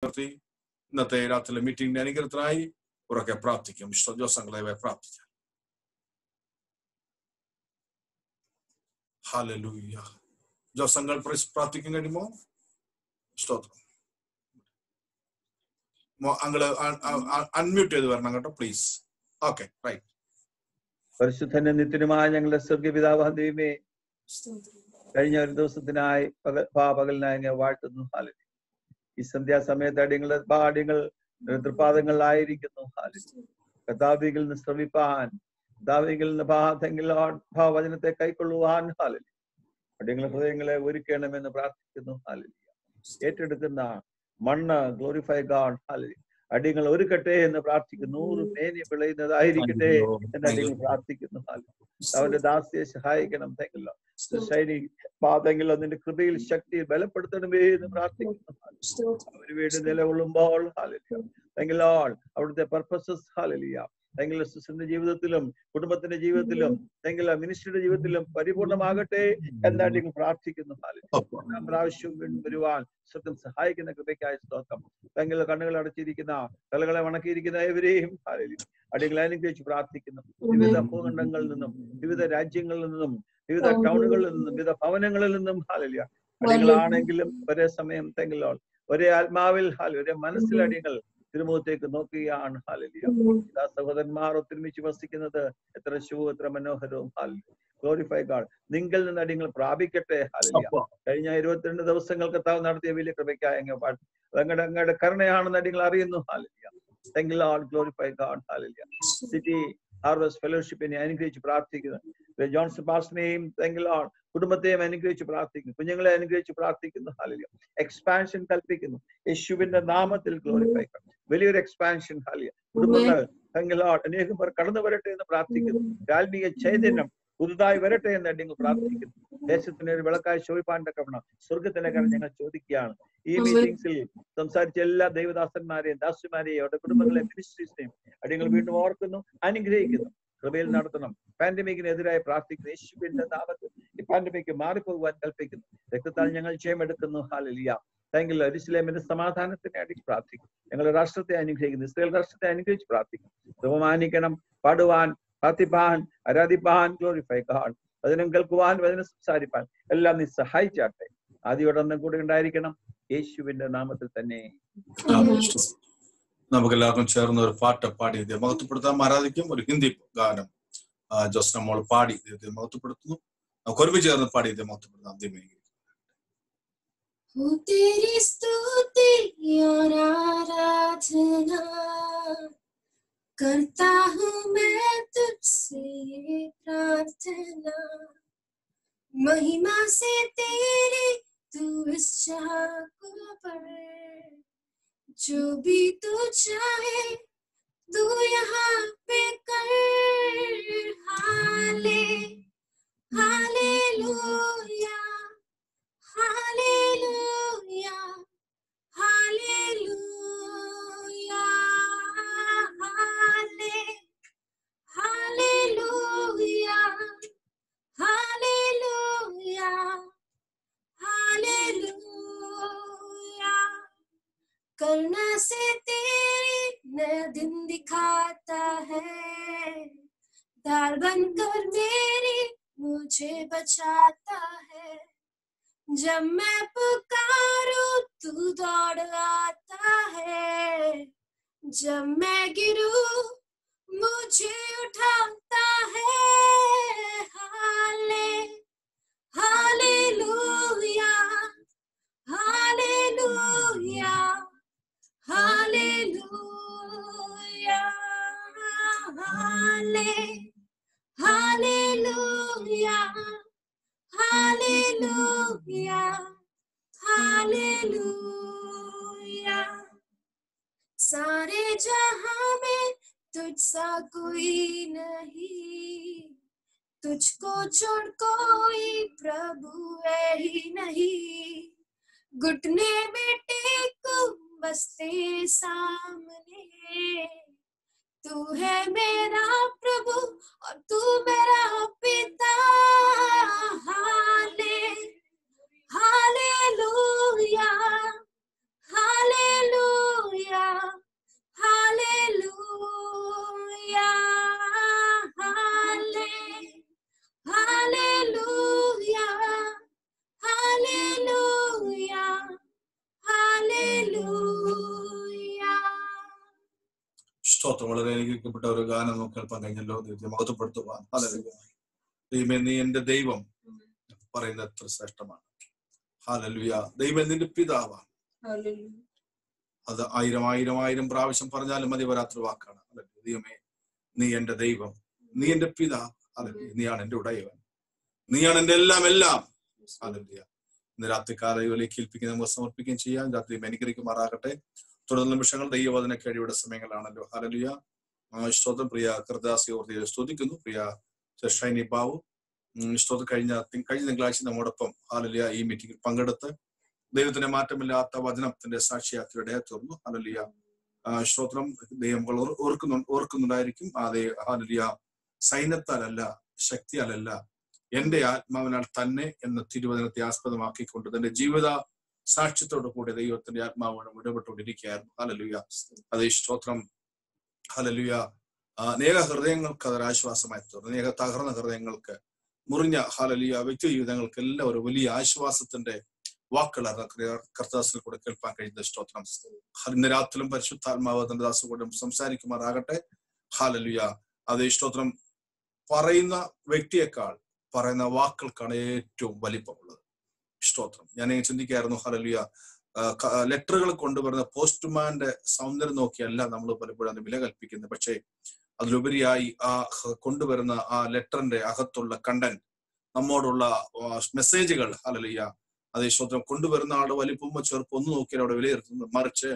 ഇന്നത്തെ രാത്രിയിലെ മീറ്റിംഗിന്റെ അനുഗ്രഹത്തിനായി ഉറക്കെ പ്രാർത്ഥിക്കും. ജോസങ്ങളെ പ്രാർത്ഥിക്കാം. ഹല്ലേലൂയ. ജോസങ്ങൾ പ്രാർത്ഥിക്കാൻ കഴിയുമോ? സ്തോത്രം. അങ്ങള് അൺമ്യൂട്ട് ചെയ്ത് വരണം കേട്ടോ, പ്ലീസ്. Okay, right. പരിശുദ്ധനും നിത്യനുമായ ഞങ്ങളുടെ സ്വർഗീയ പിതാവാം ദൈവമേ, കഴിഞ്ഞ ഒരു ദിവസത്തിനായി പകലിനായി ഞാൻ വാഴ്ത്തുന്നു. ഹാലലൂയ. ഈ സന്ധ്യാസമയത്ത് അടിയങ്ങൾ തൃപാദങ്ങളിലായിരിക്കുന്നു. ഹാലലൂയ. കർത്താവിൽ നിന്ന് ശ്രമിപ്പാൻ, കർത്താവിൽ നിന്ന് വചനത്തെ കൈക്കൊള്ളുവാൻ ഹാലലൂയ അടിയങ്ങളുടെ ഹൃദയങ്ങളെ ഒരുക്കണമെന്ന് പ്രാർത്ഥിക്കുന്നു. ഹാലലൂയ. ഏറ്റെടുക്കുന്ന മണ്ണ് ഗ്ലോറിഫൈ ഗാഡ്. ഹാലലൂയ. അടിയങ്ങൾ ഒരുക്കട്ടെ എന്ന് പ്രാർത്ഥിക്കുന്നു. 100 മേനി വിളയുന്നതായിരിക്കട്ടെ എന്ന് അടിയങ്ങൾ പ്രാർത്ഥിക്കുന്നു. അവന്റെ ദാസിയെ സഹായിക്കണം. തെങ്കിലോ പാതെങ്കിലോ നിന്റെ കൃപയിൽ ശക്തിയിൽ ബലപ്പെടുത്തണമേ എന്ന് പ്രാർത്ഥിക്കുന്നു. അവന് വേണ്ടി നിലകൊള്ളുമ്പോൾ ഹാലലൂയ തെങ്കിലോ അവിടുത്തെ പർപ്പസസ് ഹാലലൂയ തെങ്കിലോ സിസ്റ്ററിന്റെ ജീവിതത്തിലും കുടുംബത്തിന്റെ ജീവിതത്തിലും തെങ്കിലോ മിനിസ്ട്രിയുടെ ജീവിതത്തിലും പരിപൂർണമാകട്ടെ എന്നടിയങ്ങൾ പ്രാർത്ഥിക്കുന്നു. ഹാലലൂയ. പ്രാവശ്യവും വീണ്ടും വരുവാൻ സത്യം സഹായിക്കുന്ന കൃപയ്ക്കായി സ്തോത്രം. തെങ്കിലോ കണ്ണുകൾ അടച്ചിരിക്കുന്ന, തലകളെ വണക്കിയിരിക്കുന്ന ഏവരെയും ഹാലലൂയ അടിയങ്ങൾ അനുഗ്രഹിച്ച് പ്രാർത്ഥിക്കുന്നു. വിവിധ ഭൂഖണ്ഡങ്ങളിൽ നിന്നും, വിവിധ രാജ്യങ്ങളിൽ നിന്നും, വിവിധ ടൗണുകളിൽ നിന്നും, വിവിധ ഭവനങ്ങളിൽ നിന്നും ഹാലലൂയ അടിയങ്ങളാണെങ്കിലും ഒരേ സമയം തെങ്കിലോ ഒരേ ആത്മാവിൽ ഒരേ മനസ്സിൽ അടിയങ്ങൾ തിരുമുഖത്തേക്ക് നോക്കുകയാണ്. ഹാലലൂയ. സഹോദരന്മാർ ഒത്തൊരുമിച്ച് വസിക്കുന്നത് എത്ര ശുഭവും എത്ര മനോഹരവും. ഹാലലൂയ. Glorify God. നിങ്ങൾ നിന്ന് അടിയങ്ങൾ പ്രാപിക്കട്ടെ. ഹാലലൂയ. കഴിഞ്ഞ 22 ദിവസങ്ങൾ കർത്താവ് നടത്തിയ വലിയ കൃപയ്ക്കായി അങ്ങയുടെ കരുണയാണെന്ന് അടിയങ്ങൾ അറിയുന്നു. Hallelujah. Thank you Lord. Glorify God. Hallelujah. City harvest ഫെലോഷിപ്പിനെ അനുഗ്രഹിച്ച് പ്രാർത്ഥിക്കുന്നു. ജോൺസൺ പാസ്റ്ററിനെയും താങ്ക് യു ലോർഡ് കുടുംബത്തെയും അനുഗ്രഹിച്ച് പ്രാർത്ഥിക്കുന്നു. കുഞ്ഞുങ്ങളെ അനുഗ്രഹിച്ച് പ്രാർത്ഥിക്കുന്നു. ഹാലലൂയ. എക്സ്പാൻഷൻ കൽപ്പിക്കുന്നു യേശുവിന്റെ നാമത്തിൽ. Glorify God. വലിയൊരു എക്സ്പാൻഷൻ. ഹാലലൂയ. കുടുംബങ്ങൾ താങ്ക് യു ലോർഡ് അനേകം പേർ കടന്നു വരട്ടെ എന്ന് പ്രാർത്ഥിക്കുന്നു. ആത്മീയ ചൈതന്യം പുതുതായി വരട്ടെ എന്ന് നിങ്ങൾ പ്രാർത്ഥിക്കുന്നു. ദേശത്തിന് ഒരു വിളക്കായി ശോഭിപ്പാൻ തക്കവണ്ണം സ്വർഗത്തിലെ കാര്യം ഞങ്ങൾ ചോദിക്കുകയാണ്. ഈ മീറ്റിംഗ്സിൽ സംസാരിച്ച എല്ലാ ദൈവദാസന്മാരെയും ദാസിമാരെയും അവരുടെ കുടുംബങ്ങളെ മിനിസ്ട്രീസിനെയും അടിയങ്ങൾ വീണ്ടും ഓർക്കുന്നു, അനുഗ്രഹിക്കുന്നു. കൃപയിൽ നടത്തണം. പാൻഡമിക്കിനെതിരായി പ്രാർത്ഥിക്കുന്നു. യേശുവിന്റെ നാമത്തിൽ ഈ പാൻഡമിക് മാറിപ്പോകുവാൻ കൽപ്പിക്കുന്നു. രക്തത്താൽ ഞങ്ങൾ ജയമെടുക്കുന്നു. ഹാലലൂയ. Thank U. യെരൂശലേമിന്റെ സമാധാനത്തിന് അടി പ്രാർത്ഥിക്കും. ഞങ്ങളുടെ രാഷ്ട്രത്തെ അനുഗ്രഹിക്കുന്നു. ഇസ്രായേൽ രാഷ്ട്രത്തെ അനുഗ്രഹിച്ച് പ്രാർത്ഥിക്കും. ബഹുമാനിക്കണം, പാടുവാൻ, പ്രാർത്ഥിപ്പാൻ, ആരാധിപ്പാൻ. Glorify God. വചനം കേൾക്കുവാൻ, വചനം സംസാരിപ്പാൻ എല്ലാം നീ സഹായിച്ചാട്ടെ. ആദ്യോടൊന്നും കൂടെ ഉണ്ടായിരിക്കണം. യേശുവിന്റെ നാമത്തിൽ തന്നെ. നമുക്ക് എല്ലാവർക്കും ചേർന്ന് ഒരു പാട്ട് പാടി മഹത്വപ്പെടുത്താൻ ആരാധിക്കും. ഒരു ഹിന്ദി ഗാനം ജോസ്ന മോൾ പാടി ദൈവത്തെ മഹത്വപ്പെടുത്തുന്നു. നമുക്ക് ഒരുമിച്ച് ചേർന്ന് പാടി മഹത്വപ്പെടുത്താം. तेरी स्तुति और आराधना करता हूँ मैं तुझसे प्रार्थना, महिमा से तेरी तू इस जहां को बढ़, जो भी तू चाहे तू यहाँ पे कर। हाले हालेलुया हालेलुया हालेलुया हाले हालेलुया हालेलुया हालेलुया। करुणा से तेरी नया दिन दिखाता है, दार बनकर मेरी मुझे बचाता है। जब मैं पुकारूं तू दौड़ आता है, जब मैं गिरूं मुझे उठाता है। हाले हालेलुया हालेलुया हालेलुया हाले हालेलुया हालेलुया हालेलुया। सारे जहां में तुझसा कोई नहीं, तुझको छोड़ कोई प्रभु है ही नहीं। घुटने में टेको बस तेरे सामने, तू है मेरा प्रभु और तू मेरा पिता। हाले हालेलुया हालेलुया സ്തോത്രം. വളരെ അനുഗ്രഹിക്കപ്പെട്ട ഒരു ഗാനം നമുക്ക് കേൾപ്പാൻ കഴിഞ്ഞല്ലോ. ദൈവത്തെ മഹത്വപ്പെടുത്തുവാൻ. ഹല്ലേലൂയ. ദൈവമേ നീ എന്റെ ദൈവം പറയുന്നത് എത്ര ശ്രേഷ്ഠമാണ്. ഹല്ലേലൂയ. ദൈവം നിന്റെ പിതാവാണ്. അത് 1000 പ്രാവശ്യം പറഞ്ഞാലും മതി വരാത്തൊരു വാക്കാണ്. ദൈവമേ നീ എന്റെ ദൈവം, നീ എന്റെ പിതാവ്. ഹല്ലേലൂയ. നീയാണ് എന്റെ ഉടയവൻ, നീയാണ് എന്റെ എല്ലാം. ഹല്ലേലൂയ. ഇന്ന് രാത്രി കാലയിലേക്ക് ഏൽപ്പിക്കുന്ന നമുക്ക് സമർപ്പിക്കുകയും ചെയ്യാം. രാത്രി അനുഗ്രഹിക്കുമാറാകട്ടെ. തുടർന്ന നിമിഷങ്ങൾ ദൈവവചന കഴിയുടെ സമയങ്ങളാണല്ലോ. ഹല്ലേലൂയ. സ്തോത്രം. പ്രിയ കർദാസി ഓർത്തി സ്തുതിക്കുന്നു. പ്രിയ ഷൈനി ബാബു സ്തോത്രം. കഴിഞ്ഞ തിങ്കളാഴ്ച നമ്മോടൊപ്പം ഹല്ലേലൂയ ഈ മീറ്റിംഗിൽ പങ്കെടുത്ത് ദൈവത്തിന്റെ മാറ്റമില്ലാത്ത വചനത്തിന്റെ സാക്ഷിയാക്കിയുടെ തീർന്നു. ഹല്ലേലൂയ. സ്തോത്രം. ദൈവം ഓർക്കുന്നുണ്ടായിരിക്കും. അതേ ഹല്ലേലൂയ. സൈന്യത്താലല്ല, ശക്തിയാലല്ല, എന്റെ ആത്മാവിനാൽ തന്നെ എന്ന തിരുവചനത്തെ ആസ്പദമാക്കിക്കൊണ്ട് തന്റെ ജീവിത സാക്ഷ്യത്തോടു കൂടി ദൈവത്തിന്റെ ആത്മാവിനെ ഇടപെട്ടുകൊണ്ടിരിക്കുകയായിരുന്നു. ഹല്ലേലൂയ. അതേ സ്തോത്രം. ഹല്ലേലൂയ. അനേക ഹൃദയങ്ങൾക്ക് അതൊരാശ്വാസമായി തീർന്നു. അനേക തകർന്ന ഹൃദയങ്ങൾക്ക്, മുറിഞ്ഞ ഹല്ലേലൂയ വ്യക്തി ജീവിതങ്ങൾക്ക് എല്ലാം ഒരു വലിയ ആശ്വാസത്തിന്റെ വാക്കുകളാണ് കർത്താസിൽ കൂടെ കേൾപ്പാൻ കഴിയുന്ന. സ്തോത്രം. ഇന്ന് രാത്രിയിലും പരിശുദ്ധാത്മാവ് തന്റെ ദാസനോട് സംസാരിക്കുമാറാകട്ടെ. ഹല്ലേലൂയ. അതേ സ്തോത്രം. പറയുന്ന വ്യക്തിയേക്കാൾ പറയുന്ന വാക്കുകൾക്കാണ് ഏറ്റവും വലിപ്പമുള്ളത്. സ്തോത്രം. ഞാൻ ചിന്തിക്കായിരുന്നു. ഹല്ലേലൂയ. ലെറ്ററുകൾ കൊണ്ടുവരുന്ന പോസ്റ്റ്മാന്റെ സൗന്ദര്യം നോക്കിയല്ല നമ്മൾ പലപ്പോഴും അത് വില കൽപ്പിക്കുന്നത്. പക്ഷേ അതിലുപരിയായി ആ കൊണ്ടുവരുന്ന ആ ലെറ്ററിന്റെ അകത്തുള്ള കണ്ടന്റ്, നമ്മോടുള്ള മെസ്സേജുകൾ. ഹല്ലേലൂയ. അതേ സ്തോത്രം. കൊണ്ടുവരുന്ന ആളുടെ വലിപ്പമോ ചെറുപ്പം ഒന്നും നോക്കിയാൽ അവിടെ വിലയിരുത്തുന്നത്, മറിച്ച്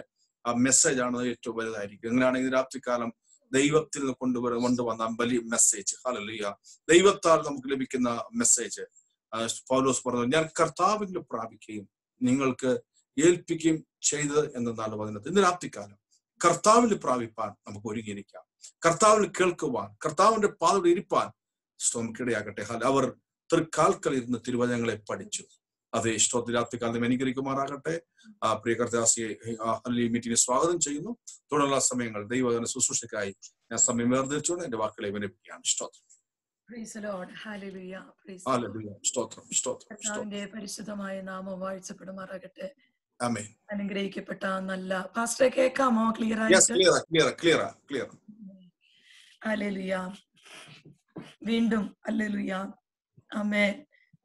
ആ മെസ്സേജ് ആണ് ഏറ്റവും വലുതായിരിക്കും. എങ്ങനെയാണെങ്കിൽ രാത്രികാലം ദൈവത്തിൽ നിന്ന് കൊണ്ടുവന്ന വലിയ മെസ്സേജ്. ഹല്ലേലൂയ. ദൈവത്താൽ നമുക്ക് ലഭിക്കുന്ന മെസ്സേജ്. പൗലോസ് പറഞ്ഞു, ഞാൻ കർത്താവിൽ പ്രാപിക്കുകയും നിങ്ങൾക്ക് ഏൽപ്പിക്കുകയും ചെയ്തത് എന്നാണ് പറയുന്നത്. ഇന്ന് രാത്രികാലം കർത്താവിൽ പ്രാപിപ്പാൻ നമുക്ക് ഒരുങ്ങിയിരിക്കാം. കർത്താവിൽ കേൾക്കുവാൻ, കർത്താവിന്റെ പാതയിൽ ഇരിപ്പാൻ നമുക്കിടയാകട്ടെ. അവർ തൃക്കാൽക്കൽ ഇരുന്ന് തിരുവചനങ്ങളെ പഠിച്ചു. അതേ സ്തോത്രം. രാത്രികാലം അനുഗ്രഹിക്കുമാറാകട്ടെ. പ്രിയ കർത്താസിയെ മീറ്റിംഗിന് സ്വാഗതം ചെയ്യുന്നു. തുടർന്നുള്ള സമയങ്ങൾ ദൈവവചന ശുശ്രൂഷയ്ക്കായി ഞാൻ സമയം വേർതിരിച്ചുകൊണ്ട് എന്റെ വാക്കുകളെ വിനയിപ്പിക്കുകയാണ്. സ്തോത്രം. പരിശുദ്ധമായ നാമം വാഴ്ചപ്പെടുമാറാകട്ടെ. ആമേൻ. അനുഗ്രഹിക്കപ്പെട്ട നല്ല പാസ്റ്ററെ കേൾക്കാമോ? Clear clear. ഹല്ലേലൂയ. വീണ്ടും ഹല്ലേലൂയ. ആമേൻ.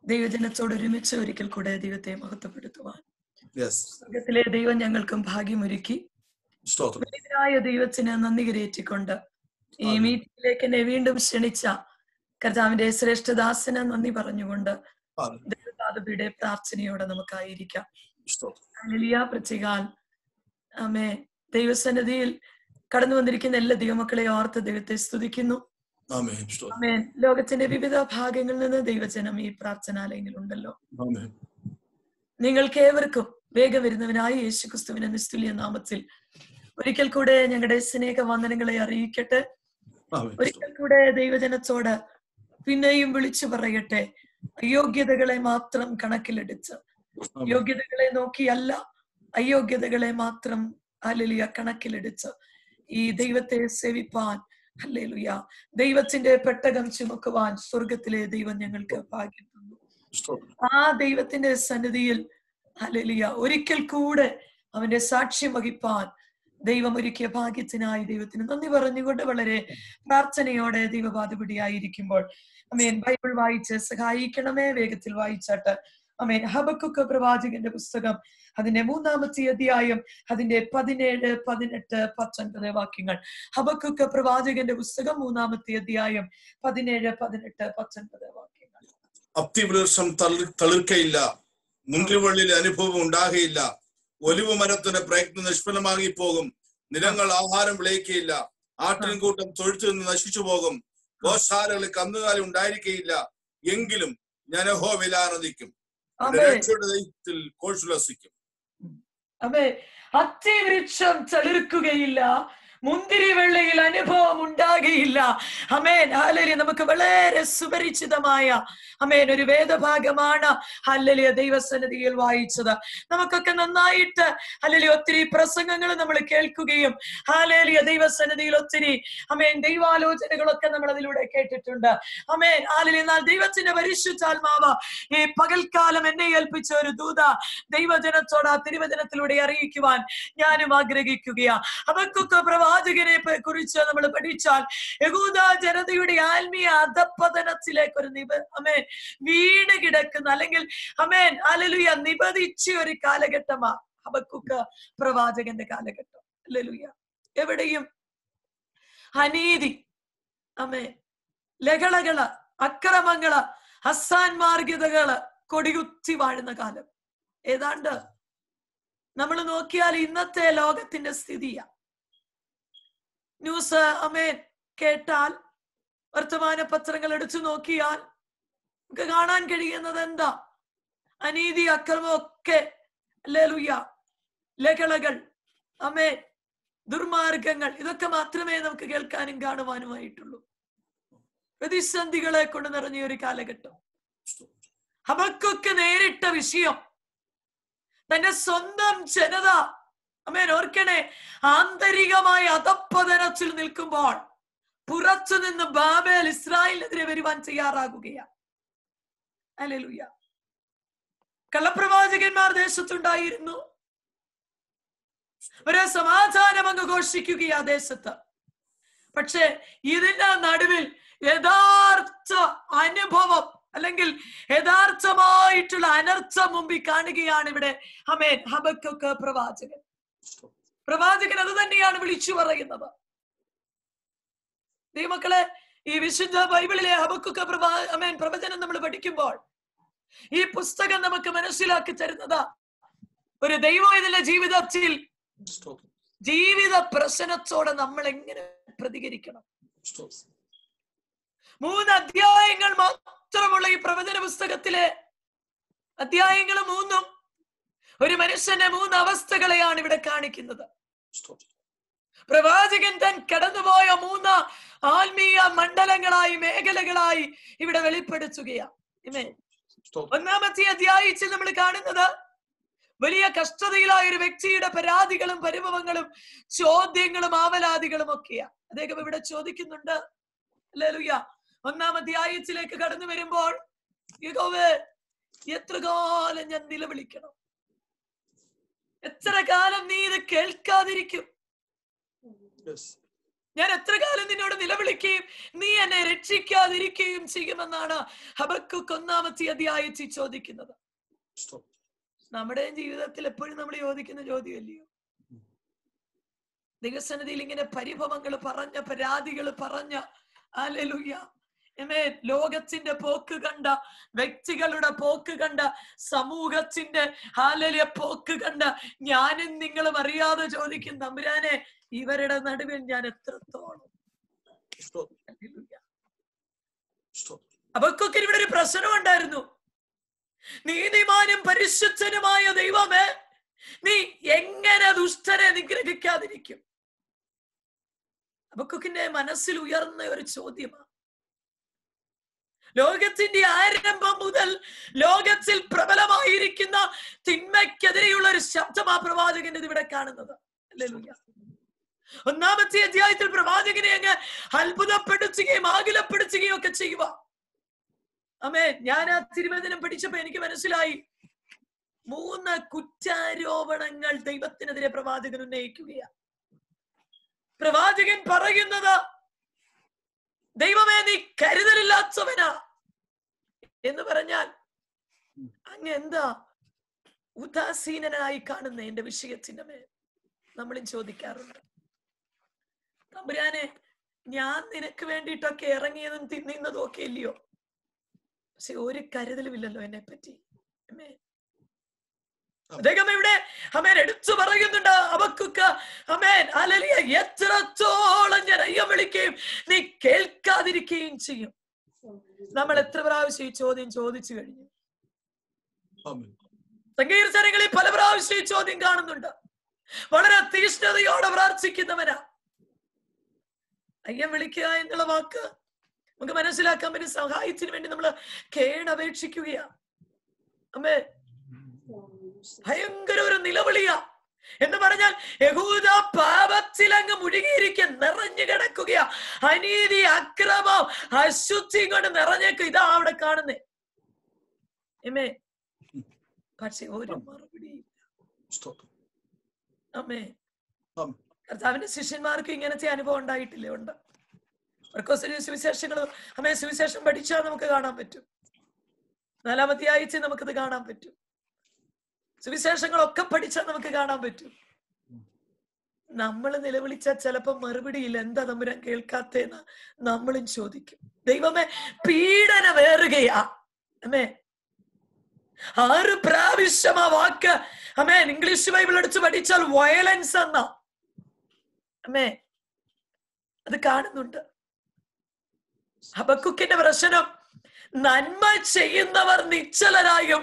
ദൈവജനത്തോട് ഒരുമിച്ച് ഒരിക്കൽ കൂടെ ദൈവത്തെ മഹത്വപ്പെടുത്തുവാൻ സ്വർഗ്ഗത്തിലെ ദൈവം ഞങ്ങൾക്കും ഭാഗ്യമൊരുക്കി. ദൈവത്തിന് നന്ദി കരയേറ്റിക്കൊണ്ട് ഈ മീറ്റിംഗിലേക്ക് എന്നെ വീണ്ടും ക്ഷണിച്ച കർത്താവിന്റെ ശ്രേഷ്ഠദാസന് നന്ദി പറഞ്ഞുകൊണ്ട് ദൈവപാദയുടെ പ്രാർത്ഥനയോടെ നമുക്കായിരിക്കാം. ഹല്ലേലൂയ. പ്രത്യേകാൽ ആമേ ദൈവസന്നിധിയിൽ കടന്നു വന്നിരിക്കുന്ന എല്ലാ ദൈവമക്കളെ ഓർത്ത് ദൈവത്തെ സ്തുതിക്കുന്നു. ആമേൻ. ലോകത്തിന്റെ വിവിധ ഭാഗങ്ങളിൽ നിന്ന് ദൈവജനം ഈ പ്രാർത്ഥനാലയങ്ങളിൽ ഉണ്ടല്ലോ. നിങ്ങൾക്ക് ഏവർക്കും വേഗം വരുന്നവനായ യേശുക്രിസ്തുവിന്റെ നിസ്തുല്യ നാമത്തിൽ ഒരിക്കൽ കൂടെ ഞങ്ങളുടെ സ്നേഹവന്ദനങ്ങളെ അറിയിക്കട്ടെ. ഒരിക്കൽ കൂടെ ദൈവജനത്തോട് പിന്നെയും വിളിച്ചു പറയട്ടെ, അയോഗ്യതകളെ മാത്രം കണക്കിലെടുത്ത്, യോഗ്യതകളെ നോക്കിയല്ല, അയോഗ്യതകളെ മാത്രം ഹല്ലേലൂയ കണക്കിലെടുത്ത് ഈ ദൈവത്തെ സേവിപ്പാൻ, ഹല്ലേലൂയ, ദൈവത്തിന്റെ പെട്ടകം ചുമക്കുവാൻ സ്വർഗത്തിലെ ദൈവം ഞങ്ങൾക്ക് ഭാഗ്യം തന്നു. ആ ദൈവത്തിന്റെ സന്നിധിയിൽ ഹല്ലേലൂയ ഒരിക്കൽ കൂടെ അവന്റെ സാക്ഷ്യം വഹിപ്പാൻ ദൈവം ഒരുക്കിയ ഭാഗ്യത്തിനായി ദൈവത്തിന് നന്ദി പറഞ്ഞുകൊണ്ട് വളരെ പ്രാർത്ഥനയോടെ ദൈവപാദപിടിയായിരിക്കുമ്പോൾ അമേൻ ബൈബിൾ വായിച്ച് സഹായിക്കണമേ. വേഗത്തിൽ വായിച്ചാട്ട് അമേൻ ഹബക്കുക്ക് പ്രവാചകന്റെ പുസ്തകം അതിന്റെ 3-ാമത്തെ അധ്യായം അതിന്റെ 17, 18, 19 വാക്യങ്ങൾ. ഹബക്കുക്ക് പ്രവാചകന്റെ പുസ്തകം 3-ാമത്തെ അധ്യായം 17, 18, 19 വാക്യങ്ങൾ. അത്തിവൃക്ഷം തളിർക്കയില്ല, മുന്തിരിവള്ളിയിൽ അനുഭവം ഉണ്ടാകുകയില്ല, ഒലിവ് മരത്തിന്റെ പ്രയത്നം നിഷ്ഫലമാകി പോകും, നിലങ്ങൾ ആഹാരം വിളയിക്കുകയില്ല, ആട്ടിൻകൂട്ടം തൊഴുത്തിൽ നിന്ന് നശിച്ചു പോകും, ഗോശാലകളിൽ കന്നുകാലി ഉണ്ടായിരിക്കുകയില്ല, എങ്കിലും ഞാൻ യഹോവയിൽ ആനന്ദിക്കും, അത്തിവൃക്ഷം തളിർക്കുകയില്ല, മുന്തിരി വെള്ളയിൽ അനുഭവം ഉണ്ടാകുകയില്ല. അമേൻ. ഹല്ലേലൂയ. നമുക്ക് വളരെ സുപരിചിതമായ അമേൻ ഒരു വേദഭാഗമാണ് ഹല്ലേലൂയ ദൈവസന്നിധിയിൽ വായിച്ചത്. നമുക്കൊക്കെ നന്നായിട്ട് ഹല്ലേലൂയ ഒത്തിരി പ്രസംഗങ്ങൾ നമ്മൾ കേൾക്കുകയും ഹല്ലേലൂയ ദൈവസന്നിധിയിൽ ഒത്തിരി അമേൻ ദൈവാലോചനകളൊക്കെ നമ്മൾ അതിലൂടെ കേട്ടിട്ടുണ്ട്. അമേൻ. ഹല്ലേലൂയ. എന്നാൽ ദൈവത്തിന്റെ പരിശുദ്ധാത്മാവ് ഈ പകൽക്കാലം എന്നെ ഏൽപ്പിച്ച ഒരു ദൂത ദൈവജനത്തോട് ആ തിരുവചനത്തിലൂടെ അറിയിക്കുവാൻ ഞാനും ആഗ്രഹിക്കുകയാ. ഹബക്കൂക്ക് പ്രവാചകനെ കുറിച്ച് നമ്മൾ പഠിച്ചാൽ യഹൂദ ജനതയുടെ ആത്മീയ അധപ്പതനത്തിലേക്ക് ഒരു അമേൻ വീണ് കിടക്കുന്ന അല്ലെങ്കിൽ അമേൻ ഹല്ലേലൂയ നിബദിച്ച ഒരു കാലഘട്ടമാ ഹബക്കൂക്ക് പ്രവാചകന്റെ കാലഘട്ടം. ഹല്ലേലൂയ. എവിടെയും അനീതി, അമേൻ, ലഹളകള്, അക്രമങ്ങള്, അസാൻമാർഗികതകള് കൊടികുത്തി വാഴുന്ന കാലം. ഏതാണ്ട് നമ്മൾ നോക്കിയാൽ ഇന്നത്തെ ലോകത്തിന്റെ സ്ഥിതിയാ. ന്യൂസ് അമേൻ കേട്ടാൽ, വർത്തമാന പത്രങ്ങൾ എടുത്തു നോക്കിയാൽ നമുക്ക് കാണാൻ കഴിയുന്നത് എന്താ? അനീതി, അക്രമമൊക്കെ, ഹല്ലേലൂയ, ലഹളകൾ, അമേൻ, ദുർമാർഗങ്ങൾ, ഇതൊക്കെ മാത്രമേ നമുക്ക് കേൾക്കാനും കാണുവാനുമായിട്ടുള്ളൂ. പ്രതിസന്ധികളെ കൊണ്ട് നിറഞ്ഞ ഒരു കാലഘട്ടം. ഹബക്കൂക്ക് നേരിട്ട വിഷയം തന്റെ സ്വന്തം ജനത അമേൻ ഓർക്കണേ ആന്തരികമായ അധപ്പതനത്തിൽ നിൽക്കുമ്പോൾ പുറത്തു നിന്ന് ബാബേൽ ഇസ്രായേലിനെതിരെ വരുവാൻ തയ്യാറാകുകയാണ്. ഹല്ലേലൂയ. കള്ളപ്രവാചകന്മാർ ദേശത്തുണ്ടായിരുന്നു. ഒരു സമാധാനം അങ്ങ് ഘോഷിക്കുകയാ ദേശത്ത്. പക്ഷെ ഇതിന്റെ നടുവിൽ യഥാർത്ഥ അനുഭവം അല്ലെങ്കിൽ യഥാർത്ഥമായിട്ടുള്ള അനർത്ഥം മുമ്പിൽ കാണുകയാണ് ഇവിടെ അമേൻ ഹബക്കൂക്ക് പ്രവാചകൻ. പ്രവാചകൻ അത് തന്നെയാണ് വിളിച്ചു പറയുന്നത്. ദൈവമക്കളെ, ഈ വിശുദ്ധ ബൈബിളിലെ ഹബക്കൂക്ക് അമേൻ പ്രവചനം നമ്മൾ പഠിക്കുമ്പോൾ ഈ പുസ്തകം നമുക്ക് മനസ്സിലാക്കി തരുന്നത് ഒരു ദൈവത്തിന്റെ ജീവിതത്തിൽ ജീവിത പ്രശ്നത്തോടെ നമ്മൾ എങ്ങനെ പ്രതികരിക്കണം. 3 അധ്യായങ്ങൾ മാത്രമുള്ള ഈ പ്രവചന പുസ്തകത്തിലെ അധ്യായങ്ങൾ 3 ഒരു മനുഷ്യന്റെ 3 അവസ്ഥകളെയാണ് ഇവിടെ കാണിക്കുന്നത്. പ്രവാചകൻ താൻ കടന്നുപോയ 3 ആത്മീയ മണ്ഡലങ്ങളായി, മേഖലകളായി ഇവിടെ വെളിപ്പെടുത്തുകയാണ്. ഒന്നാമത്തെ അധ്യായത്തിൽ നമ്മൾ കാണുന്നത് വലിയ കഷ്ടതയിലായ ഒരു വ്യക്തിയുടെ പരാതികളും പരിഭവങ്ങളും ചോദ്യങ്ങളും ആവലാതികളും ഒക്കെയാ. അദ്ദേഹം ഇവിടെ ചോദിക്കുന്നുണ്ട്. ഹല്ലേലൂയ. 1-ാം അധ്യായത്തിലേക്ക് കടന്നു വരുമ്പോൾ യഹോവേ, എത്ര കാലം ഞാൻ നിലവിളിക്കണം? എത്ര കാലം നീ ഇത് കേൾക്കാതിരിക്കും? ഞാൻ എത്ര കാലം നിന്നോട് നിലവിളിക്കുകയും നീ എന്നെ രക്ഷിക്കാതിരിക്കുകയും ചെയ്യുമെന്നാണ് ഹബക്കൂക്ക് 1-ാമത്തെ അധ്യായത്തിൽ ചോദിക്കുന്നത്. നമ്മുടെ ജീവിതത്തിൽ എപ്പോഴും നമ്മൾ ചോദിക്കുന്ന ചോദ്യമല്ലയോ? ദൈവസന്നിധിയിൽ ഇങ്ങനെ പരിഭവങ്ങൾ പറഞ്ഞ, പരാതികൾ പറഞ്ഞ, ഹല്ലേലൂയ, ആമേൻ, ലോകത്തിന്റെ പോക്ക് കണ്ട, വ്യക്തികളുടെ പോക്ക് കണ്ട, സമൂഹത്തിന്റെ ഹല്ലേലൂയ പോക്ക് കണ്ട ഞാനും നിങ്ങളും അറിയാതെ ചോദിക്കും, തമ്പുരാനെ, ഇവരുടെ നടുവിൽ ഞാൻ എത്രത്തോളം. ഹബക്കൂക്കിന് ഇവിടെ ഒരു പ്രശ്നം ഉണ്ടായിരുന്നു. നീതിമാനും പരിശുദ്ധനുമായ ദൈവമേ, നീ എങ്ങനെ ദുഷ്ടനെ നിഗ്രഹിക്കാതിരിക്കും? ഹബക്കൂക്കിന്റെ മനസ്സിൽ ഉയർന്ന ഒരു ചോദ്യമാണ്. ലോകത്തിന്റെ ആരംഭം മുതൽ ലോകത്തിൽ പ്രബലമായിരിക്കുന്ന തിന്മയ്ക്കെതിരെയുള്ള ഒരു ശബ്ദമാ പ്രവാചകന്റെ ഇവിടെ കാണുന്നത്. ഹല്ലേലൂയ. 1-ാമത്തെ അധ്യായത്തിൽ പ്രവാചകനെ അങ്ങ് അത്ഭുതപ്പെടുത്തുകയും ആകുലപ്പെടുത്തുകയും ഒക്കെ ചെയ്യുക. ആമേൻ. ഞാൻ ആ തിരുവചനം പഠിച്ചപ്പോ എനിക്ക് മനസ്സിലായി 3 കുറ്റാരോപണങ്ങൾ ദൈവത്തിനെതിരെ പ്രവാചകൻ ഉന്നയിക്കുകയാണ്. പ്രവാചകൻ പറയുന്നത്, ദൈവമേ, നീ കരുതലില്ലാത്തവനാ എന്ന് പറഞ്ഞാൽ അങ്ങ് എന്താ ഉദാസീനനായി കാണുന്ന എന്റെ വിഷയത്തിന്റെ മേൽ നമ്മളും ചോദിക്കാറുണ്ട്. തമ്പുരാനെ, ഞാൻ നിനക്ക് വേണ്ടിയിട്ടൊക്കെ ഇറങ്ങിയതും തിന്നുന്നതും ഒക്കെ ഇല്ലയോ? പക്ഷെ ഒരു കരുതലുമില്ലല്ലോ എന്നെ പറ്റി. അദ്ദേഹം ഇവിടെ അമേൻ എടുത്തു പറയുന്നുണ്ട്, ഹബക്കൂക്ക്, അമേൻ, ഹല്ലേലൂയ, എത്രത്തോളം ഞാൻ അയ്യം വിളിക്കുകയും നീ കേൾക്കാതിരിക്കുകയും ചെയ്യും. നമ്മൾ എത്ര പ്രാവശ്യം ഈ ചോദ്യം ചോദിച്ചു കഴിഞ്ഞു? സങ്കീർത്തനങ്ങളിൽ പല പ്രാവശ്യം ഈ ചോദ്യം കാണുന്നുണ്ട്. വളരെ തീഷ്ണതയോടെ പ്രാർത്ഥിക്കുന്നവനാ. അയ്യം വിളിക്കുക എന്നുള്ള വാക്ക് നമുക്ക് മനസ്സിലാക്കാൻ പറ്റും. സഹായത്തിന് വേണ്ടി നമ്മൾ കേണപേക്ഷിക്കുകയാ. അമ്മേ, ഭയങ്കര ഒരു നിലവിളിയാ എന്ന് പറഞ്ഞാൽ യഹൂദ പാപത്തിലങ്ങ് മുഴുകിയിരിക്കുക, നിറഞ്ഞു കിടക്കുകയാ. അനീതി, അക്രമം, അശുദ്ധി കൊണ്ട് നിറഞ്ഞേക്കും. ഇതാ അവിടെ കാണുന്നേ. അമ്മേ, പക്ഷെ ഒരു മറുപടി. അമ്മേ, കർത്താവിന്റെ ശിഷ്യന്മാർക്ക് ഇങ്ങനത്തെ അനുഭവം ഉണ്ടായിട്ടില്ലേ? ഉണ്ട്. സുവിശേഷങ്ങൾ അമ്മേ, സുവിശേഷം പഠിച്ചാൽ നമുക്ക് കാണാൻ പറ്റും. 4-ാം അധ്യായത്തിൽ നമുക്കിത് കാണാൻ പറ്റും. സുവിശേഷങ്ങളൊക്കെ പഠിച്ചാൽ നമുക്ക് കാണാൻ പറ്റും. നമ്മൾ നിലവിളിച്ചാൽ ചിലപ്പോ മറുപടിയില്ല. എന്താ തമ്പുരാൻ കേൾക്കാത്തേന്ന് നമ്മളും ചോദിക്കും. ദൈവമേ, പീഡനമേറുകയാ. അമ്മേ, 6 പ്രാവശ്യം ആ വാക്ക് അമ്മേ ഇംഗ്ലീഷ് ബൈബിൾ എടുത്ത് പഠിച്ചാൽ വയലൻസ് എന്നാ. അമ്മേ, അത് കാണുന്നുണ്ട്. ഹബക്കുക്കിന്റെ പ്രശ്നം, നന്മ ചെയ്യുന്നവർ നിശ്ചലരായും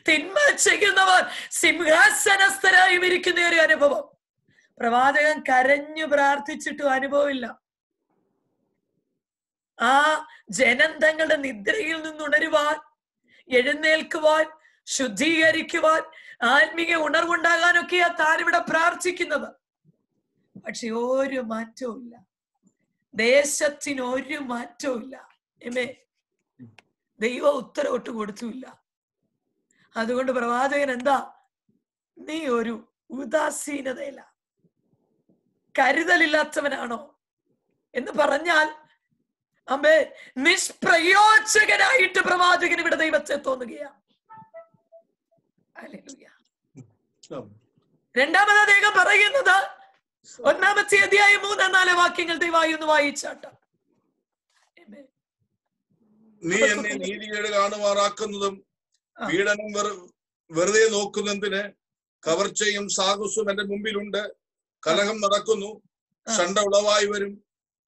തിന്മ ചെയ്യുന്നവർ സിംഹാസനസ്ഥരായും ഇരിക്കുന്ന ഒരു അനുഭവം. പ്രവാചകൻ കരഞ്ഞു പ്രാർത്ഥിച്ചിട്ടും അനുഭവമില്ല. ആ ജനം തങ്ങളുടെ നിദ്രയിൽ നിന്നുണരുവാൻ, എഴുന്നേൽക്കുവാൻ, ശുദ്ധീകരിക്കുവാൻ, ആത്മീയ ഉണർവുണ്ടാകാനൊക്കെയാ താൻ ഇവിടെ പ്രാർത്ഥിക്കുന്നത്. പക്ഷെ ഒരു മാറ്റവും ഇല്ല. ദേശത്തിന് ഒരു മാറ്റവും ഇല്ല. എമേ, ദൈവം ഉത്തരവൊട്ട് കൊടുത്തുമില്ല. അതുകൊണ്ട് പ്രവാചകൻ എന്താ, നീ ഒരു ഉദാസീനതയില്ല, കരുതലില്ലാത്തവനാണോ എന്ന് പറഞ്ഞാൽ അമ്മേ, നിഷ്പ്രയോജകനായിട്ട് പ്രവാചകൻ ഇവിടെ ദൈവത്തെ തോന്നുകയാണ്. ഹല്ലേലൂയ. രണ്ടാമത് അദ്ദേഹം പറയുന്നത് 1-ാമത്തെ അധ്യായം 3-4 വാക്യങ്ങൾ ദയവായി ഒന്ന് വായിച്ചാട്ടെ. നീ എന്നെ നീതികേട് കാണുമാറാക്കുന്നതും പീഡനം വെറുതെ നോക്കുന്നതിന് കവർച്ചയും സാഹസവും എന്റെ മുമ്പിലുണ്ട്. കലഹം നടക്കുന്നു, ഷണ്ട ഉളവായി വരും.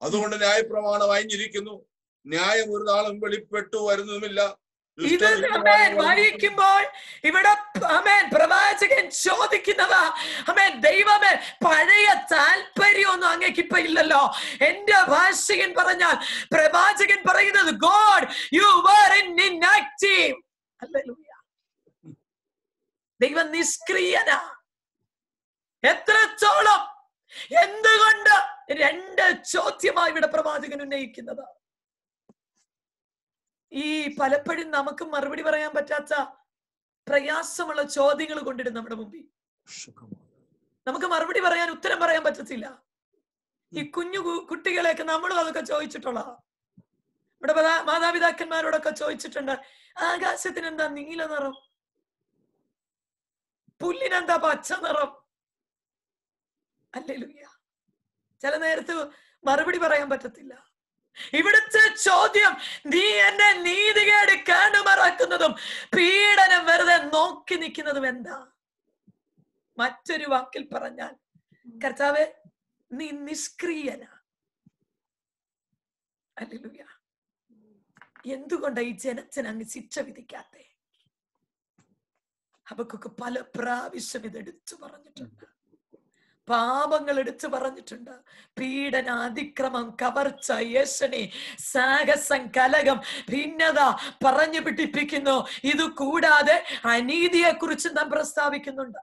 അതുകൊണ്ട് ന്യായപ്രമാണം അയഞ്ഞിരിക്കുന്നു, ന്യായം ഒരു നാളും വെളിപ്പെട്ടു വരുന്നതുമില്ല. ഇത് വായിക്കുമ്പോൾ ഇവിടെ പ്രവാചകൻ ചോദിക്കുന്നത്, ദൈവമേ, പഴയ താല്പര്യമൊന്നും അങ്ങേക്കിപ്പോ ഇല്ലല്ലോ. എന്റെ ഭാഷകൻ പറഞ്ഞാൽ പ്രവാചകൻ പറയുന്നത്, ഗോഡ് യു വർ ഇൻആക്റ്റീവ്. ഹല്ലേലൂയ. ദൈവം നിഷ്ക്രിയനാ. എത്രത്തോളം, എന്തുകൊണ്ട്? 2 ചോദ്യമായി ഇവിടെ പ്രവാചകൻ ഉന്നയിക്കുന്നത്. ഈ പലപ്പോഴും നമുക്ക് മറുപടി പറയാൻ പറ്റാത്ത പ്രയാസമുള്ള ചോദ്യങ്ങൾ കൊണ്ടിടും നമ്മുടെ മുമ്പിൽ. നമുക്ക് മറുപടി പറയാൻ, ഉത്തരം പറയാൻ പറ്റത്തില്ല. ഈ കുഞ്ഞു കുട്ടികളെയൊക്കെ നമ്മളും അതൊക്കെ ചോദിച്ചിട്ടുള്ള, ഇവിടെ മാതാപിതാക്കന്മാരോടൊക്കെ ചോദിച്ചിട്ടുണ്ട്, ആകാശത്തിന് എന്താ നീല നിറം, പുല്ലിനെന്താ പച്ച നിറം? ഹല്ലേലൂയ. ചില നേരത്ത് മറുപടി പറയാൻ പറ്റത്തില്ല. ഇവിടുത്തെ ചോദ്യം, നീ എന്നെ നീതികേട് കാണുമാറാക്കുന്നതും പീഡനം വെറുതെ നോക്കി നിൽക്കുന്നതും എന്താ? മറ്റൊരു വാക്കിൽ പറഞ്ഞാൽ, കർത്താവേ, നീ നിഷ്ക്രിയനാ. ഹല്ലേലൂയ. എന്തുകൊണ്ടാ ഈ ജനത്തിന് അങ്ങ് ശിക്ഷ വിധിക്കാത്തെ? ഹബക്കുക്ക് പല പ്രാവശ്യം ഇത് എടുത്തു പറഞ്ഞിട്ടുണ്ട്. പാപങ്ങൾ എടുത്തു പറഞ്ഞിട്ടുണ്ട്. പീഡന, അതിക്രമം, കവർച്ച, യേശനി, സാഹസം, കലകം, ഭിന്നത പറഞ്ഞു പിടിപ്പിക്കുന്നു. ഇത് കൂടാതെ അനീതിയെ കുറിച്ച് നാം പ്രസ്താവിക്കുന്നുണ്ട്.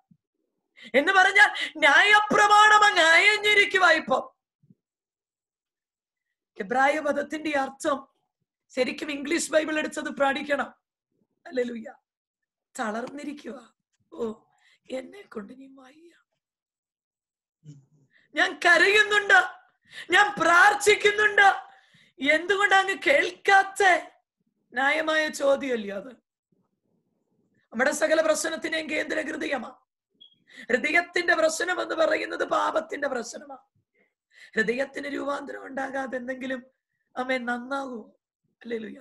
എന്ന് പറഞ്ഞാൽ ന്യായപ്രമാണം അങ്ങ് അയഞ്ഞിരിക്കുക. ഇപ്പൊ എബ്രായ പദത്തിന്റെ അർത്ഥം ശരിക്കും ഇംഗ്ലീഷ് ബൈബിൾ എടുത്തത് പഠിക്കണം. ഹല്ലേലൂയ. തളർന്നിരിക്കുക. ഓ, എന്നെ കൊണ്ട് നീ വയ്യ, ഞാൻ കരയുന്നുണ്ട്, ഞാൻ പ്രാർത്ഥിക്കുന്നുണ്ട്, എന്തുകൊണ്ട് അങ്ങ് കേൾക്കാത്ത? ന്യായമായ ചോദ്യമല്ലേ അത്? നമ്മുടെ സകല പ്രശ്നത്തിനെയും കേന്ദ്ര ഹൃദയമാ. ഹൃദയത്തിന്റെ പ്രശ്നം എന്ന് പറയുന്നത് പാപത്തിന്റെ പ്രശ്നമാണ്. ഹൃദയത്തിന് രൂപാന്തരം ഉണ്ടാകാതെ എന്തെങ്കിലും നന്നാകുമോ? ഹല്ലേലൂയ.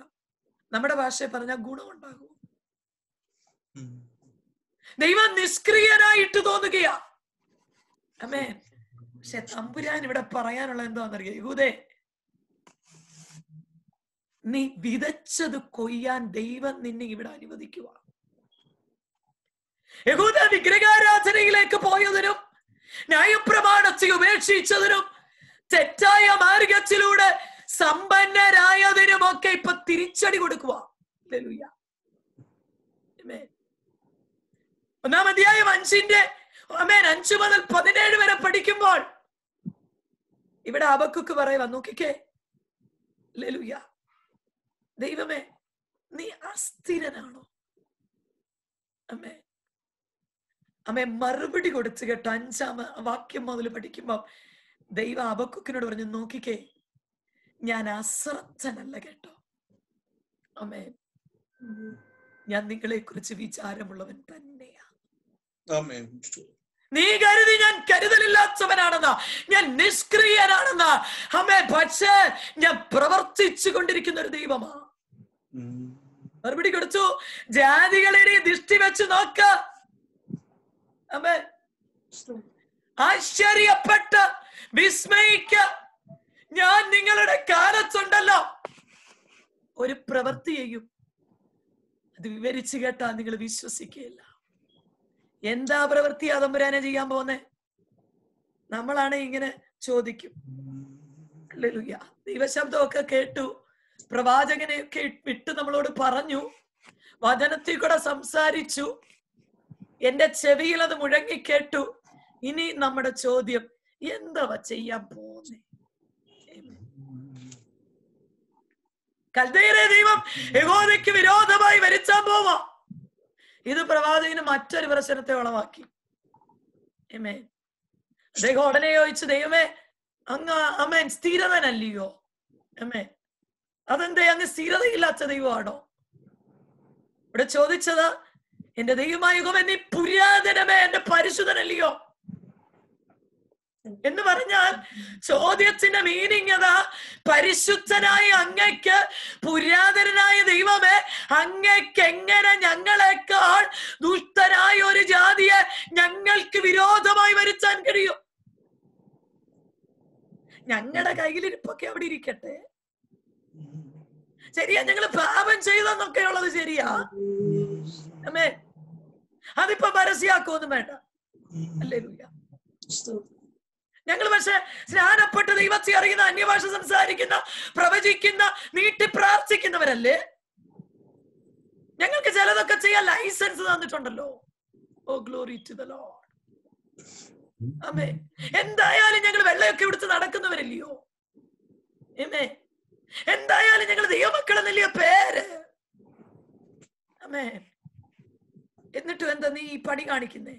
നമ്മുടെ ഭാഷയെ പറഞ്ഞാൽ ഗുണം ഉണ്ടാകുമോ? ദൈവം നിഷ്ക്രിയനായിട്ട് തോന്നുകയാ. ആമേൻ. പക്ഷെ തമ്പുരാൻ ഇവിടെ പറയാനുള്ള എന്താണെന്നറിയാം? യഹൂദേ, നീ വിതച്ചത് കൊയ്യാൻ ദൈവം നിന്നെ ഇവിടെ അനുവദിക്കുക. യഹൂദ വിഗ്രഹാരാധനയിലേക്ക് പോയതിനും ന്യായപ്രമാണത്തെ ഉപേക്ഷിച്ചതിനും തെറ്റായ മാർഗത്തിലൂടെ സമ്പന്നരായതിനുമൊക്കെ ഇപ്പൊ തിരിച്ചടി കൊടുക്കുക. ഒന്നാം അധ്യായം 5 മുതൽ 17 വരെ പഠിക്കുമ്പോൾ ഇവിടെ ഹബക്കൂക്ക് പറയുവാ, നോക്കിക്കേ, ഹല്ലേലൂയ, ദൈവമേ നീ അസ്ഥിരനാണോ? അമ്മേ മറുപടി കൊടുത്തു കേട്ടോ. 5-ാം വാക്യം മുതൽ പഠിക്കുമ്പോ ദൈവം ഹബക്കൂക്കിനോട് പറഞ്ഞു, നോക്കിക്കേ, ഞാൻ അശ്രദ്ധനല്ല കേട്ടോ. അമ്മേ, ഞാൻ നിങ്ങളെ കുറിച്ച് വിചാരമുള്ളവൻ തന്നെയാ. നീ കരുതി ഞാൻ കരുതലില്ലാത്തവനാണെന്നാ, ഞാൻ നിഷ്ക്രിയനാണെന്നാ. അമ്മേ, പക്ഷേ ഞാൻ പ്രവർത്തിച്ചു കൊണ്ടിരിക്കുന്ന ഒരു ദൈവമാ. മറുപടി കൊടുത്തു, ജാതികളെ ദൃഷ്ടി വെച്ച് നോക്ക. അമ്മേ, ആശ്ചര്യപ്പെട്ട് വിസ്മയിക്ക, ഞാൻ നിങ്ങളുടെ കാലത്തുണ്ടല്ലോ ഒരു പ്രവൃത്തി ചെയ്യും. അത് വിവരിച്ചു കേട്ടാ നിങ്ങൾ വിശ്വസിക്കുകയില്ല. എന്താ പ്രവൃത്തിയാ തമ്പുരാനെ ചെയ്യാൻ പോന്നെ? നമ്മളാണ് ഇങ്ങനെ ചോദിക്കും. ഹല്ലേലൂയ. ദൈവശബ്ദമൊക്കെ കേട്ടു, പ്രവാചകനെ വിട്ട് നമ്മളോട് പറഞ്ഞു, വചനത്തിൽ കൂടെ സംസാരിച്ചു, എന്റെ ചെവിയിൽ അത് മുഴങ്ങി കേട്ടു. ഇനി നമ്മുടെ ചോദ്യം, എന്താ ചെയ്യാൻ പോന്നെ? കൽദയരെ ദൈവം യഹോവയ്ക്ക് വിരോധമായി വരുത്താൻ പോവാ. ഇത് പ്രവാചകന് മറ്റൊരു പ്രശ്നത്തെ ഉളവാക്കി. അദ്ദേഹം ഉടനെ ചോദിച്ചു, ദൈവമേ അങ്ങ് അമ്മേൻ സ്ഥിരതനല്ലയോ? അതെന്തേ അങ്ങ് സ്ഥിരതയില്ലാത്ത ദൈവമാണോ? ഇവിടെ ചോദിച്ചത്, എന്റെ ദൈവമായ യഹോവേ നീ പുരാതനമേ, എന്റെ പരിശുദ്ധനല്ലയോ എന്ന് പറഞ്ഞാൽ ചോദ്യത്തിന്റെ മീനിങ് അതാ, പരിശുദ്ധനായ അങ്ങയ്ക്ക്, പുരാതനായ ദൈവമേ, അങ്ങയ്ക്ക് എങ്ങനെ ഞങ്ങളെക്കാൾ ദുഷ്ടനായ ഒരു ജാതിയെ ഞങ്ങൾക്ക് വിരോധമായി വരുത്താൻ കഴിയും? ഞങ്ങളുടെ കയ്യിലിരിപ്പൊക്കെ അവിടെ ഇരിക്കട്ടെ, ശരിയാ, ഞങ്ങൾ പാപം ചെയ്തെന്നൊക്കെ ഉള്ളത് ശരിയാ. അമ്മേ, അതിപ്പോ പരസ്യാക്കൊന്നും വേണ്ട. ഹല്ലേലൂയ. ഞങ്ങൾ പക്ഷെ സ്നാനപ്പെട്ട് ദൈവത്തെ അറിയുന്ന, അന്യഭാഷ സംസാരിക്കുന്ന, പ്രവചിക്കുന്ന, നീട്ടി പ്രാർത്ഥിക്കുന്നവരല്ലേ? ഞങ്ങൾക്ക് ചിലതൊക്കെ ചെയ്യാൻ ലൈസൻസ് തന്നിട്ടുണ്ടല്ലോ. Oh glory to the Lord. അമ്മേ, എന്തായാലും ഞങ്ങൾ വെള്ളയൊക്കെ എടുത്ത് നടക്കുന്നവരല്ലയോ? അമ്മേ, എന്തായാലും ഞങ്ങൾ ദൈവമക്കളെന്നല്ലയോ പേര്? അമ്മേ, എന്നിട്ടും എന്താ നീ ഈ പണി കാണിക്കുന്നേ?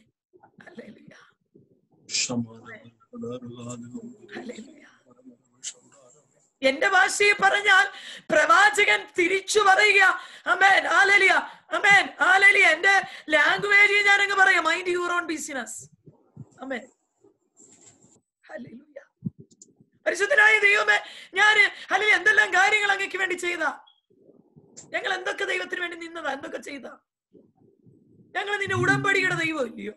ഹല്ലേലൂയ. എന്റെ ഭാഷയിൽ പറഞ്ഞാൽ പ്രവാചകൻ തിരിച്ചു പറയുക, അമേൻ ഹല്ലേലൂയ, അമേൻ ഹല്ലേലൂയ. എന്റെ ലാംഗ്വേജിൽ ഞാൻ അങ്ങ് പറയാം, mind your own business. Amen hallelujah. പരിശുദ്ധനായ ദൈവമേ, ഞാൻ ഹല്ലേലൂയ എന്തെല്ലാം കാര്യങ്ങൾ അങ്ങേക്ക് വേണ്ടി ചെയ്താ, ഞങ്ങൾ എന്തൊക്കെ ദൈവത്തിന് വേണ്ടി നിന്നതാ, എന്തൊക്കെ ചെയ്താ. ഞങ്ങൾ നിന്റെ ഉടമ്പടിയുടെ ദൈവം ഇല്ലയോ,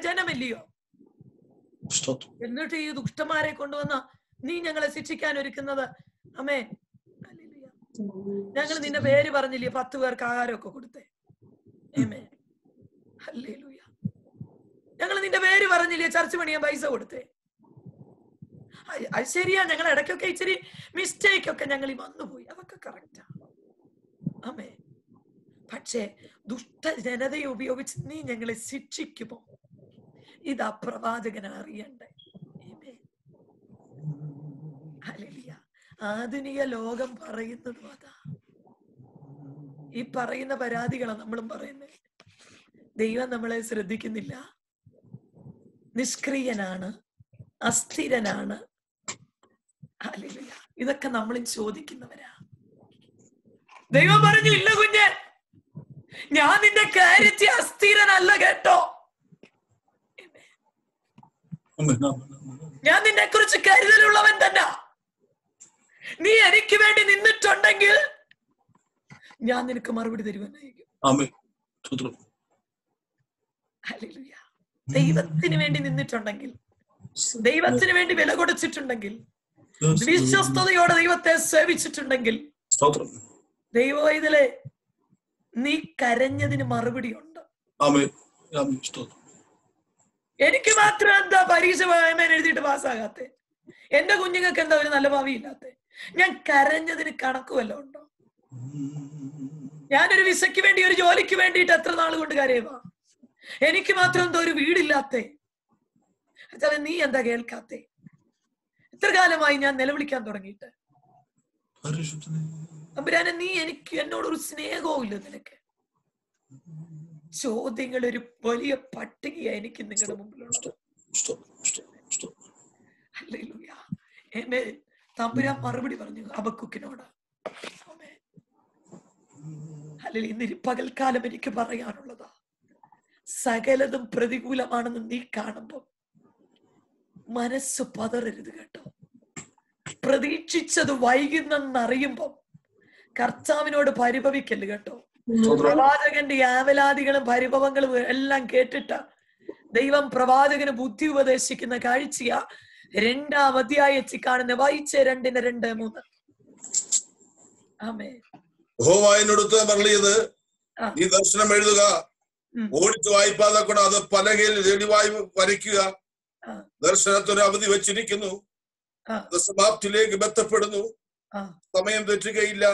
ജനമില്ലയോ? എന്നിട്ട് ഈ ദുഷ്ടന്മാരെ കൊണ്ടുവന്ന നീ ഞങ്ങളെ ശിക്ഷിക്കാൻ ഒരുക്കുന്നത്, അമ്മേ ഹല്ലേലൂയ. ഞങ്ങൾ നിന്റെ പേര് പറഞ്ഞില്ലേ, 10 പേർക്ക് ആഹാരമൊക്കെ കൊടുത്തേ. Amen hallelujah. ഞങ്ങൾ നിന്റെ പേര് പറഞ്ഞില്ലേ, ചർച്ച പണിയാൻ പൈസ കൊടുത്തേ. അത് ശരിയാ, ഞങ്ങൾ ഇടയ്ക്കൊക്കെ ഇച്ചിരി മിസ്റ്റേക്ക് ഒക്കെ ഞങ്ങൾ ഈ വന്നുപോയി, അതൊക്കെ കറക്റ്റാ. ആമേ, പക്ഷേ ദുഷ്ട ജനതയെ ഉപയോഗിച്ച് നീ ഞങ്ങളെ ശിക്ഷിക്കുമോ? ഇതാ പ്രവാചകൻ അറിയണ്ടേ. ഹല്ലേലൂയ. ആധുനിക ലോകം പറയുന്നതും അതാ. ഈ പറയുന്ന പരാതികളാണ് നമ്മളും പറയുന്നത്. ദൈവം നമ്മളെ ശ്രദ്ധിക്കുന്നില്ല, നിഷ്ക്രിയനാണ്, അസ്ഥിരനാണ്. ഹല്ലേലൂയ. ഇതൊക്കെ നമ്മളും ചോദിക്കുന്നവരാ. ദൈവം പറഞ്ഞു, ഇല്ല കുഞ്ഞെ, ഞാൻ നിന്റെ കാര്യത്തിൽ അസ്ഥിരനല്ല കേട്ടോ. ഞാൻ നിന്നെ കുറിച്ച് കരുതലുള്ളവൻ തന്നെ. നീ എനിക്ക് വേണ്ടി നിന്നിട്ടുണ്ടെങ്കിൽ ഞാൻ നിനക്ക് മറുപടി തരുവാനായിരിക്കും. ഹല്ലേലൂയ. ദൈവത്തിന് വേണ്ടി നിന്നിട്ടുണ്ടെങ്കിൽ, ദൈവത്തിന് വേണ്ടി വില കൊടുത്തിട്ടുണ്ടെങ്കിൽ, വിശ്വസ്തയോടെ ദൈവത്തെ സേവിച്ചിട്ടുണ്ടെങ്കിൽ, ദൈവം ഇതിലെ നീ കരഞ്ഞതിന് മറുപടി ഉണ്ട്. എനിക്ക് മാത്രം എന്താ പരീക്ഷ എഴുതിയിട്ട് പാസ്സാകാത്തെ? എന്റെ കുഞ്ഞുങ്ങൾക്ക് എന്താ ഒരു നല്ല ഭാവി ഇല്ലാത്ത? ഞാൻ കരഞ്ഞതിന് കണക്ക് വല്ലതും ഉണ്ടോ? ഞാനൊരു വിസയ്ക്ക് വേണ്ടി, ഒരു ജോലിക്ക് വേണ്ടിയിട്ട് എത്ര നാൾ കൊണ്ട് കരയുവാ? എനിക്ക് മാത്രം എന്തോ ഒരു വീടില്ലാത്തേ? നീ എന്താ കേൾക്കാത്തേ? എത്ര കാലമായി ഞാൻ നിലവിളിക്കാൻ തുടങ്ങിയിട്ട്? അമ്പുരാനെ, നീ എന്നോടൊരു സ്നേഹവും ഇല്ല നിനക്ക്. ചോദ്യങ്ങൾ ഒരു വലിയ പട്ടികയാ എനിക്ക് നിങ്ങളുടെ മുമ്പിലുള്ളത്. ഹല്ലേലൂയ. ആമേൻ. തമ്പുരാൻ മറുപടി പറഞ്ഞു ഹബക്കൂക്കിനോട്. ഹല്ലേലൂയ. ഇന്ന് പകൽക്കാലം എനിക്ക് പറയാനുള്ളതാ, സകലതും പ്രതികൂലമാണെന്ന് നീ കാണുമ്പോ മനസ്സ് പതറരുത് കേട്ടോ. പ്രതീക്ഷിച്ചത് വൈകുന്നെന്നറിയുമ്പോ കർത്താവിനോട് പരിഭവിക്കല്ല് കേട്ടോ. പ്രവാചകന്റെ ആവലാദികളും പരിഭവങ്ങളും എല്ലാം കേട്ടിട്ട് ദൈവം പ്രവാചകന് ബുദ്ധി ഉപദേശിക്കുന്ന കാഴ്ചയാ 2-ാം അധ്യായത്തിൽ കാണുന്ന. വായിച്ച 2:2-3. ആമേൻ. യഹോവ എന്നോട് പറഞ്ഞത്, നീ ദർശനം എഴുതുക, ഓടിച്ചു വായിപ്പാതെ കൂടെ അത് പലകയിൽ തെളിവായി വരയ്ക്കുക. ദർശനത്തിന് അവധി വെച്ചിരിക്കുന്നു, അത് സമാപ്തിയിലേക്ക് ബന്ധപ്പെടുന്നു, സമയം തെറ്റുകയില്ല.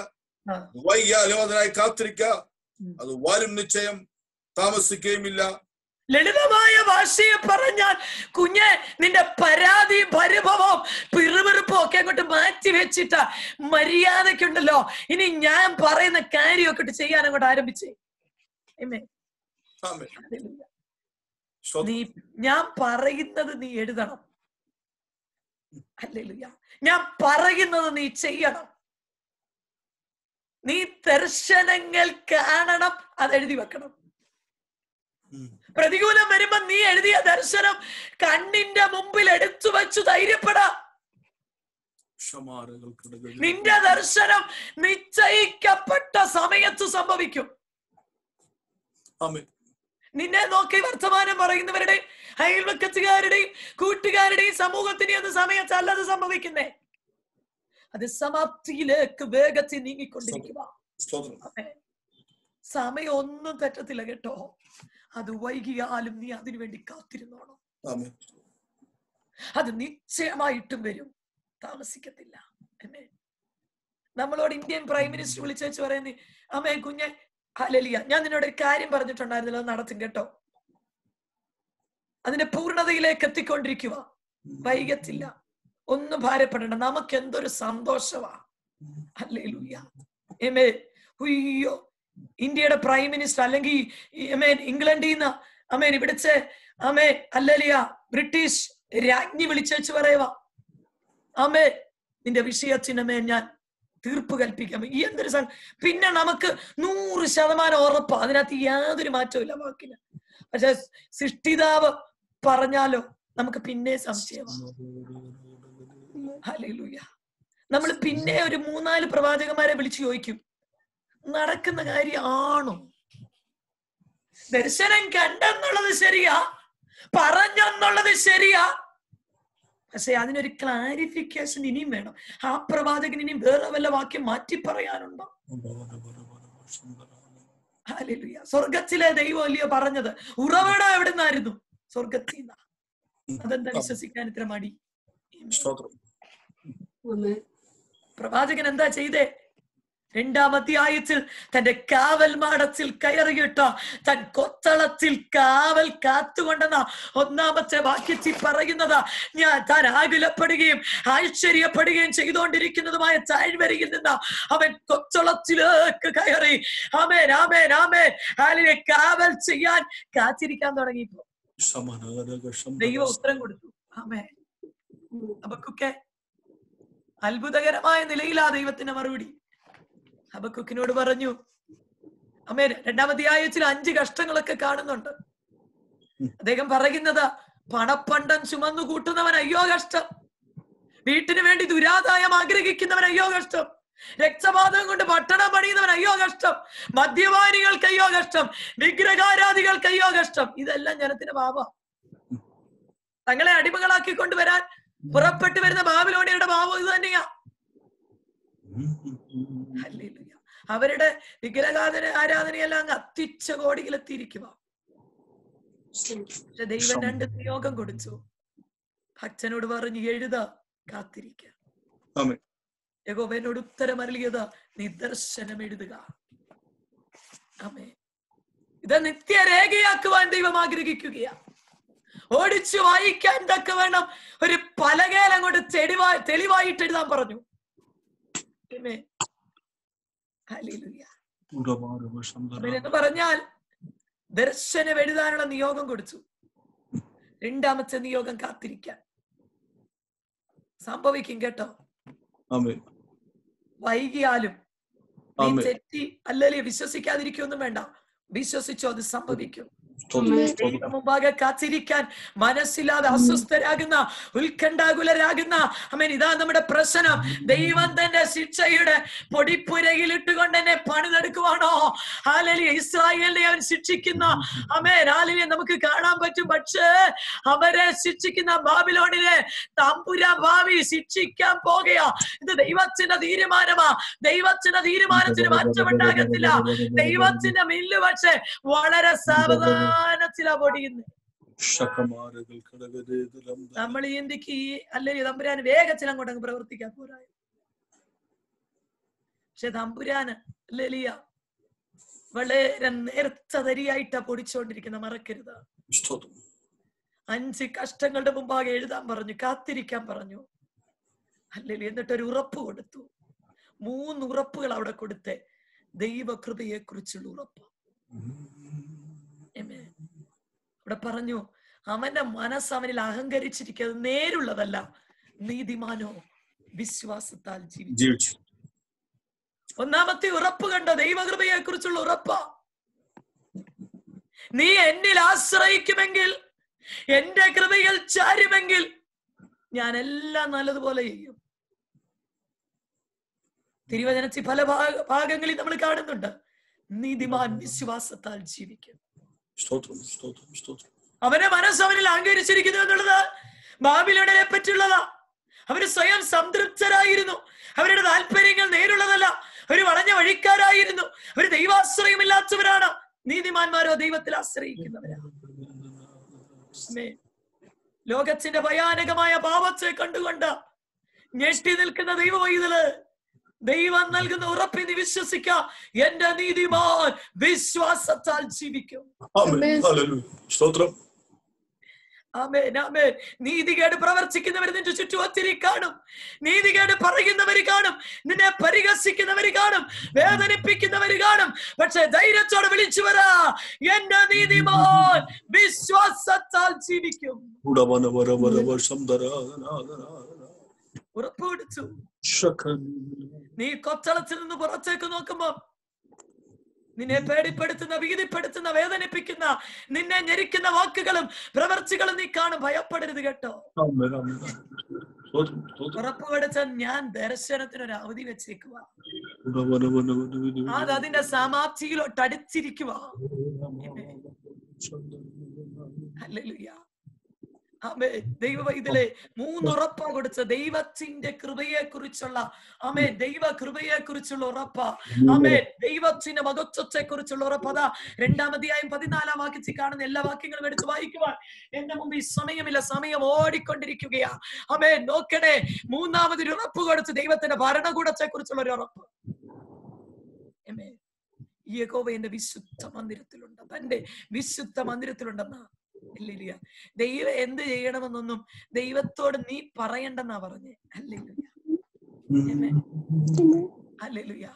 വൈകിയാലും അതിനായി കാത്തിരിക്ക, അത് വരും നിശ്ചയം, താമസിക്കുകയുമില്ല. ലളിതമായ ഭാഷയെ പറഞ്ഞാൽ കുഞ്ഞെ, നിന്റെ പരാതി, പരിഭവം, പിറുപിറുപ്പും ഒക്കെ അങ്ങോട്ട് മാറ്റി വെച്ചിട്ട് മര്യാദക്കുണ്ടല്ലോ ഇനി ഞാൻ പറയുന്ന കാര്യമൊക്കെ ഇട്ട് ചെയ്യാൻ അങ്ങോട്ട് ആരംഭിച്ചേ. ഞാൻ പറയുന്നത് നീ എഴുതണം. ഹല്ലേലൂയ. ഞാൻ പറയുന്നത് നീ ചെയ്യണം. നീ ദർശനങ്ങൾ കാണണം, അത് എഴുതി വെക്കണം. പ്രതികൂലം വരുമ്പോ നീ എഴുതിയ ദർശനം കണ്ണിന്റെ മുമ്പിൽ എടുത്തു വെച്ചു ധൈര്യപ്പെടാം. നിന്റെ ദർശനം നിശ്ചയിക്കപ്പെട്ട സമയത്ത് സംഭവിക്കും. നിന്നെ നോക്കി വർത്തമാനം പറയുന്നവരുടെയും അയൽവക്കത്തുകാരുടെയും കൂട്ടുകാരുടെയും സമൂഹത്തിന്റെയും ഒന്നും സമയത്തല്ല അത് സംഭവിക്കുന്നേ. അത് സമാപ്തിയിലേക്ക് വേഗത്തിൽ നീങ്ങിക്കൊണ്ടിരിക്കുക. സമയം ഒന്നും തെറ്റത്തില്ല കേട്ടോ. അത് വൈകിയാലും നീ അതിനു വേണ്ടി കാത്തിരുന്നോണം. അത് നിശ്ചയമായിട്ടും വരും, താമസിക്കത്തില്ല. നമ്മളോട് ഇന്ത്യൻ പ്രൈം മിനിസ്റ്റർ വിളിച്ചു പറയുന്നേ, അമ്മേ കുഞ്ഞെ, ഹല്ലേലൂയ, ഞാൻ നിന്നോട് ഒരു കാര്യം പറഞ്ഞിട്ടുണ്ടായിരുന്നല്ലോ, അത് നടത്തും കേട്ടോ. അതിന്റെ പൂർണ്ണതയിലേക്ക് എത്തിക്കൊണ്ടിരിക്കുക, വൈകത്തില്ല. ഒന്നും ഭാരപ്പെടണ്ട. നമുക്ക് എന്തൊരു സന്തോഷമാ. ഹല്ലേലൂയ. ആമേൻ. ഉയ്യോ, ഇന്ത്യയുടെ പ്രൈം മിനിസ്റ്റർ അല്ലെങ്കിൽ ഇംഗ്ലണ്ടിൽ നിന്ന് ഇവിടുത്തെ ഹല്ലേലൂയ ബ്രിട്ടീഷ് രാജ്ഞി വിളിച്ചു പറയുവാ, നിന്റെ വിഷയത്തിന് ഞാൻ തീർപ്പ് കൽപ്പിക്കാം. ഈ എന്തൊരു പിന്നെ നമുക്ക് 100% ഉറപ്പാ, അതിനകത്ത് യാതൊരു മാറ്റവും ഇല്ല വാക്കിന്. പക്ഷെ സൃഷ്ടിതാവ് പറഞ്ഞാലോ നമുക്ക് പിന്നെ സംശയമാണ്. ഹല്ലേലൂയ. നമ്മൾ പിന്നെ ഒരു 3-4 പ്രവാചകന്മാരെ വിളിച്ചു ചോദിക്കും, നടക്കുന്ന കാര്യമാണോ? ദർശനം കണ്ടെന്നുള്ളത് ശരിയാ, പറഞ്ഞെന്നുള്ളത് ശരിയാ, പക്ഷെ അതിനൊരു ക്ലാരിഫിക്കേഷൻ ഇനിയും വേണം. ആ പ്രവാചകൻ ഇനി വേറെ വല്ല വാക്യം മാറ്റി പറയാനുണ്ടോ? ഹല്ലേലൂയ. സ്വർഗത്തിലെ ദൈവം അല്ലയോ പറഞ്ഞത്? ഉറവിടം എവിടെ നിന്നായിരുന്നു? സ്വർഗത്തിൽ നിന്നാ. അതെന്താ വിശ്വസിക്കാൻ ഇത്ര മടി? പ്രവാചകൻ എന്താ ചെയ്തേ? 2-ാം അധ്യായത്തിൽ തന്റെ കാവൽ മാടത്തിൽ കയറിയിട്ട് തൻ കൊത്തളത്തിൽ കാവൽ കാത്തുകൊണ്ടെന്ന 1-ാമത്തെ വാക്യത്തിൽ പറയുന്നത്, ഞാൻ താൻ ആകുലപ്പെടുകയും ആശ്ചര്യപ്പെടുകയും ചെയ്തുകൊണ്ടിരിക്കുന്നതുമായ താഴ്വരയിൽ നിന്ന് അവൻ കൊത്തളത്തിലേക്ക് കയറി. ആമേൻ, ആമേൻ, ആമേൻ. അതിനെ കാവൽ ചെയ്യാൻ കാത്തിരിക്കാൻ തുടങ്ങിയപ്പോ ദൈവം ഉത്തരം കൊടുത്തു. ആമേൻ. ഹബക്കൂക്കേ, അത്ഭുതകരമായ നിലയിലാ ദൈവത്തിന്റെ മറുപടി. ഹബക്കൂക്കിനോട് പറഞ്ഞു, 2-ാം അധ്യായത്തിൽ 5 കഷ്ടങ്ങളൊക്കെ കാണുന്നുണ്ട്. അദ്ദേഹം പറയുന്നത്, പണപ്പണ്ടം ചുമന്നു കൂട്ടുന്നവൻ അയ്യോ കഷ്ടം, വീട്ടിന് വേണ്ടി ദുരാദായം ആഗ്രഹിക്കുന്നവൻ അയ്യോ കഷ്ടം, രക്തപാതകം കൊണ്ട് പട്ടണം പണിയുന്നവൻ അയ്യോ കഷ്ടം, മദ്യപാനികൾക്ക് അയ്യോ കഷ്ടം, വിഗ്രഹാരാധികൾക്ക് അയ്യോ കഷ്ടം. ഇതെല്ലാം ജനത്തിന്റെ പാപം. തങ്ങളെ അടിമകളാക്കി കൊണ്ടുവരാൻ പുറപ്പെട്ടു വരുന്ന ബാബിലോണിയരുടെ പാപം ഇത് തന്നെയാ. ഹല്ലേലൂയ. അവരുടെ വിഗ്രഹാരാധനയെല്ലാം അങ്ങ് അത്യുച്ച കോടിയിലെത്തിയിരിക്കുക. പക്ഷെ ദൈവം 2 നിയോഗം കൊടുത്തു. ഭക്തനോട് പറഞ്ഞു, എഴുതാ, കാത്തിരിക്കുക. ആമേൻ. യഹോവയോട് ഉത്തരം അരുളിയത്, നീ ദർശനം എഴുതുക. ആമേൻ. ഇത് നിത്യരേഖയാക്കുവാൻ ദൈവം ആഗ്രഹിക്കുകയാ. ഓടിച്ചു വായിക്കാൻ തക്ക വേണം ഒരു പലകയിൽ അങ്ങോട്ട് തെളിവായിട്ട് എഴുതാൻ പറഞ്ഞു. എന്ന് പറഞ്ഞാൽ ദർശനം എഴുതാനുള്ള നിയോഗം കൊടുത്തു. രണ്ടാമത്തെ നിയോഗം കാത്തിരിക്കാൻ. സംഭവിക്കും കേട്ടോ. വൈകിയാലും നീ തെറ്റി അല്ലല്ലേ വിശ്വസിക്കാതിരിക്കൊന്നും വേണ്ട, വിശ്വസിച്ചോ, അത് സംഭവിക്കും. മുമ്പാകെ കാത്തിരിക്കാൻ മനസ്സില്ലാതെ അസ്വസ്ഥരാകുന്ന, ഉത്കണ്ഠാകുലരാകുന്ന, അമേൻ, ഇതാ നമ്മുടെ പ്രശ്നം. ദൈവം തന്നെ ശിക്ഷയുടെ പൊടിപ്പുരയിൽ ഇട്ടുകൊണ്ട് എന്നെ പണിതെടുക്കുവാണോ? ഹല്ലേലൂയ. ഇസ്രായേലിനെ അവൻ ശിക്ഷിക്കുന്ന, അമേൻ, ഹല്ലേലൂയ, നമുക്ക് കാണാൻ പറ്റും. പക്ഷേ അവരെ ശിക്ഷിക്കുന്ന ബാബിലോണിലെ തമ്പുരാൻ ഭാവി ശിക്ഷിക്കാൻ പോകുകയാ. ഇത് ദൈവത്തിന്റെ തീരുമാനമാ. ദൈവത്തിന്റെ തീരുമാനത്തിന് മാറ്റമുണ്ടാകത്തില്ല. ദൈവത്തിന്റെ മില്ല് പക്ഷെ വളരെ സാവധാനത്തിലാ പൊടിയുന്നത്. നമ്മൾ ഇന്ത്യക്ക് അല്ലെങ്കിൽ തമ്പുരാന് വേഗത്തിൽ അങ്ങോട്ടങ്ങ് പ്രവർത്തിക്കാൻ പോരാ. പക്ഷെ തമ്പുരാന് അല്ലേലിയ വളരെ നേർത്തതരിയായിട്ടാ പൊടിച്ചോണ്ടിരിക്കുന്ന, മറക്കരുത്. 5 കഷ്ടങ്ങളുടെ മുമ്പാകെ എഴുതാൻ പറഞ്ഞു, കാത്തിരിക്കാൻ പറഞ്ഞു. അല്ലേലിയ. എന്നിട്ടൊരു ഉറപ്പ് കൊടുത്തു. 3 ഉറപ്പുകൾ അവിടെ കൊടുത്തേ. ദൈവകൃപയെ കുറിച്ചുള്ള ഉറപ്പ്. ഇവിടെ പറഞ്ഞു, അവന്റെ മനസ്സ് അവനിൽ അഹങ്കരിച്ചിരിക്കുന്നത് നേരുള്ളതല്ല, നീതിമാനോ വിശ്വാസത്താൽ ജീവിച്ചു. ഒന്നാമത്തെ ഉറപ്പ് കണ്ടോ? ദൈവകൃപയെ കുറിച്ചുള്ള ഉറപ്പാ. നീ എന്നിൽ ആശ്രയിക്കുമെങ്കിൽ, എന്റെ കൃപയിൽ ചാരുമെങ്കിൽ ഞാൻ എല്ലാം നല്ലതുപോലെ ചെയ്യും. തിരുവചനത്തിൽ പല ഭാഗങ്ങളിൽ നമ്മൾ കാണുന്നുണ്ട്, നീതിമാൻ വിശ്വാസത്താൽ ജീവിക്കും. അവന്റെ മനസ്സ് അവനിൽ അഹങ്കരിച്ചിരിക്കുന്നു എന്നുള്ളത് ബാബിലോണിനെ പറ്റിയുള്ളതാ. അവര് സ്വയം സംതൃപ്തരായിരുന്നു. അവരുടെ താല്പര്യങ്ങൾ നേരുള്ളതല്ല. അവര് വളഞ്ഞ വഴിക്കാരായിരുന്നു. അവര് ദൈവാശ്രയമില്ലാത്തവരാണ്. നീതിമാന്മാരോ ദൈവത്തിൽ ആശ്രയിക്കുന്നവരാണ്. ലോകത്തിന്റെ ഭയാനകമായ പാപത്തെ കണ്ടുകൊണ്ട് ഞെട്ടി നിൽക്കുന്ന ദൈവവൈതല്, ദൈവം നൽകുന്ന ഉറപ്പിന് വിശ്വസിക്കാം. എന്റെ നീതിമാൻ വിശ്വാസത്താൽ ജീവിക്കും. ആമേൻ, ആമേൻ. നീതികേട് പ്രവർത്തിക്കുന്നവർ നിന്റെ ചുറ്റും ഒത്തിരി കാണും. നീതികേട് പറയുന്നവര് കാണും, നിന്നെ പരിഹസിക്കുന്നവര് കാണും, വേദനിപ്പിക്കുന്നവര് കാണും. പക്ഷെ ധൈര്യത്തോടെ വിളിച്ചു വരാ, എന്റെ നീതിമാൻ വിശ്വാസത്താൽ ജീവിക്കും. ഉറപ്പ് കൊടുത്തു. നീ കൊത്തളത്തിൽ നിന്ന് പുറത്തേക്ക് നോക്കുമ്പോ നിന്നെ പേടിപ്പെടുത്തുന്ന, ഭീതിപ്പെടുത്തുന്ന, വേദനിപ്പിക്കുന്ന, നിന്നെ ഞെരിക്കുന്ന വാക്കുകളും പ്രവർത്തികളും നീ കാണും. ഭയപ്പെടരുത് കേട്ടോ. ഉറപ്പ് കൊടുത്ത ഞാൻ ദർശനത്തിനൊരു അവധി വെച്ചേക്കുക. അത് അതിന്റെ സമാപ്തിയിലോട്ട് അടുത്തിരിക്കുക. ഹല്ലേലൂയ. ദൈവവൈതലെ 3 ഉറപ്പാ കൊടുത്ത. ദൈവത്തിന്റെ കൃപയെ കുറിച്ചുള്ള, ആമേൻ, ദൈവ കൃപയെ കുറിച്ചുള്ള ഉറപ്പാ. ആമേൻ, ദൈവത്തിന്റെ മഹത്വത്തെ കുറിച്ചുള്ള ഉറപ്പ്. അതാ 2-ാം അധ്യായം 14-ാം വാക്യത്തിൽ കാണുന്ന എല്ലാ വാക്യങ്ങളും എടുത്ത് വായിക്കുവാൻ എന്റെ മുമ്പിൽ സമയമില്ല, സമയം ഓടിക്കൊണ്ടിരിക്കുകയാ. ആമേൻ. നോക്കണേ, 3-ാമതൊരു ഉറപ്പ് കൊടുത്ത് ദൈവത്തിന്റെ ഭരണകൂടത്തെ കുറിച്ചുള്ള ഒരു ഉറപ്പ്. യഹോവ എന്റെ വിശുദ്ധ മന്ദിരത്തിലുണ്ട്, തന്റെ വിശുദ്ധ മന്ദിരത്തിലുണ്ടെന്നാ. ഹല്ലേലൂയ. ദൈവം എന്ത് ചെയ്യണമെന്നൊന്നും ദൈവത്തോട് നീ പറയണ്ടെന്നാ പറഞ്ഞേ. ഹല്ലേലൂയ. ഹല്ലേലൂയ.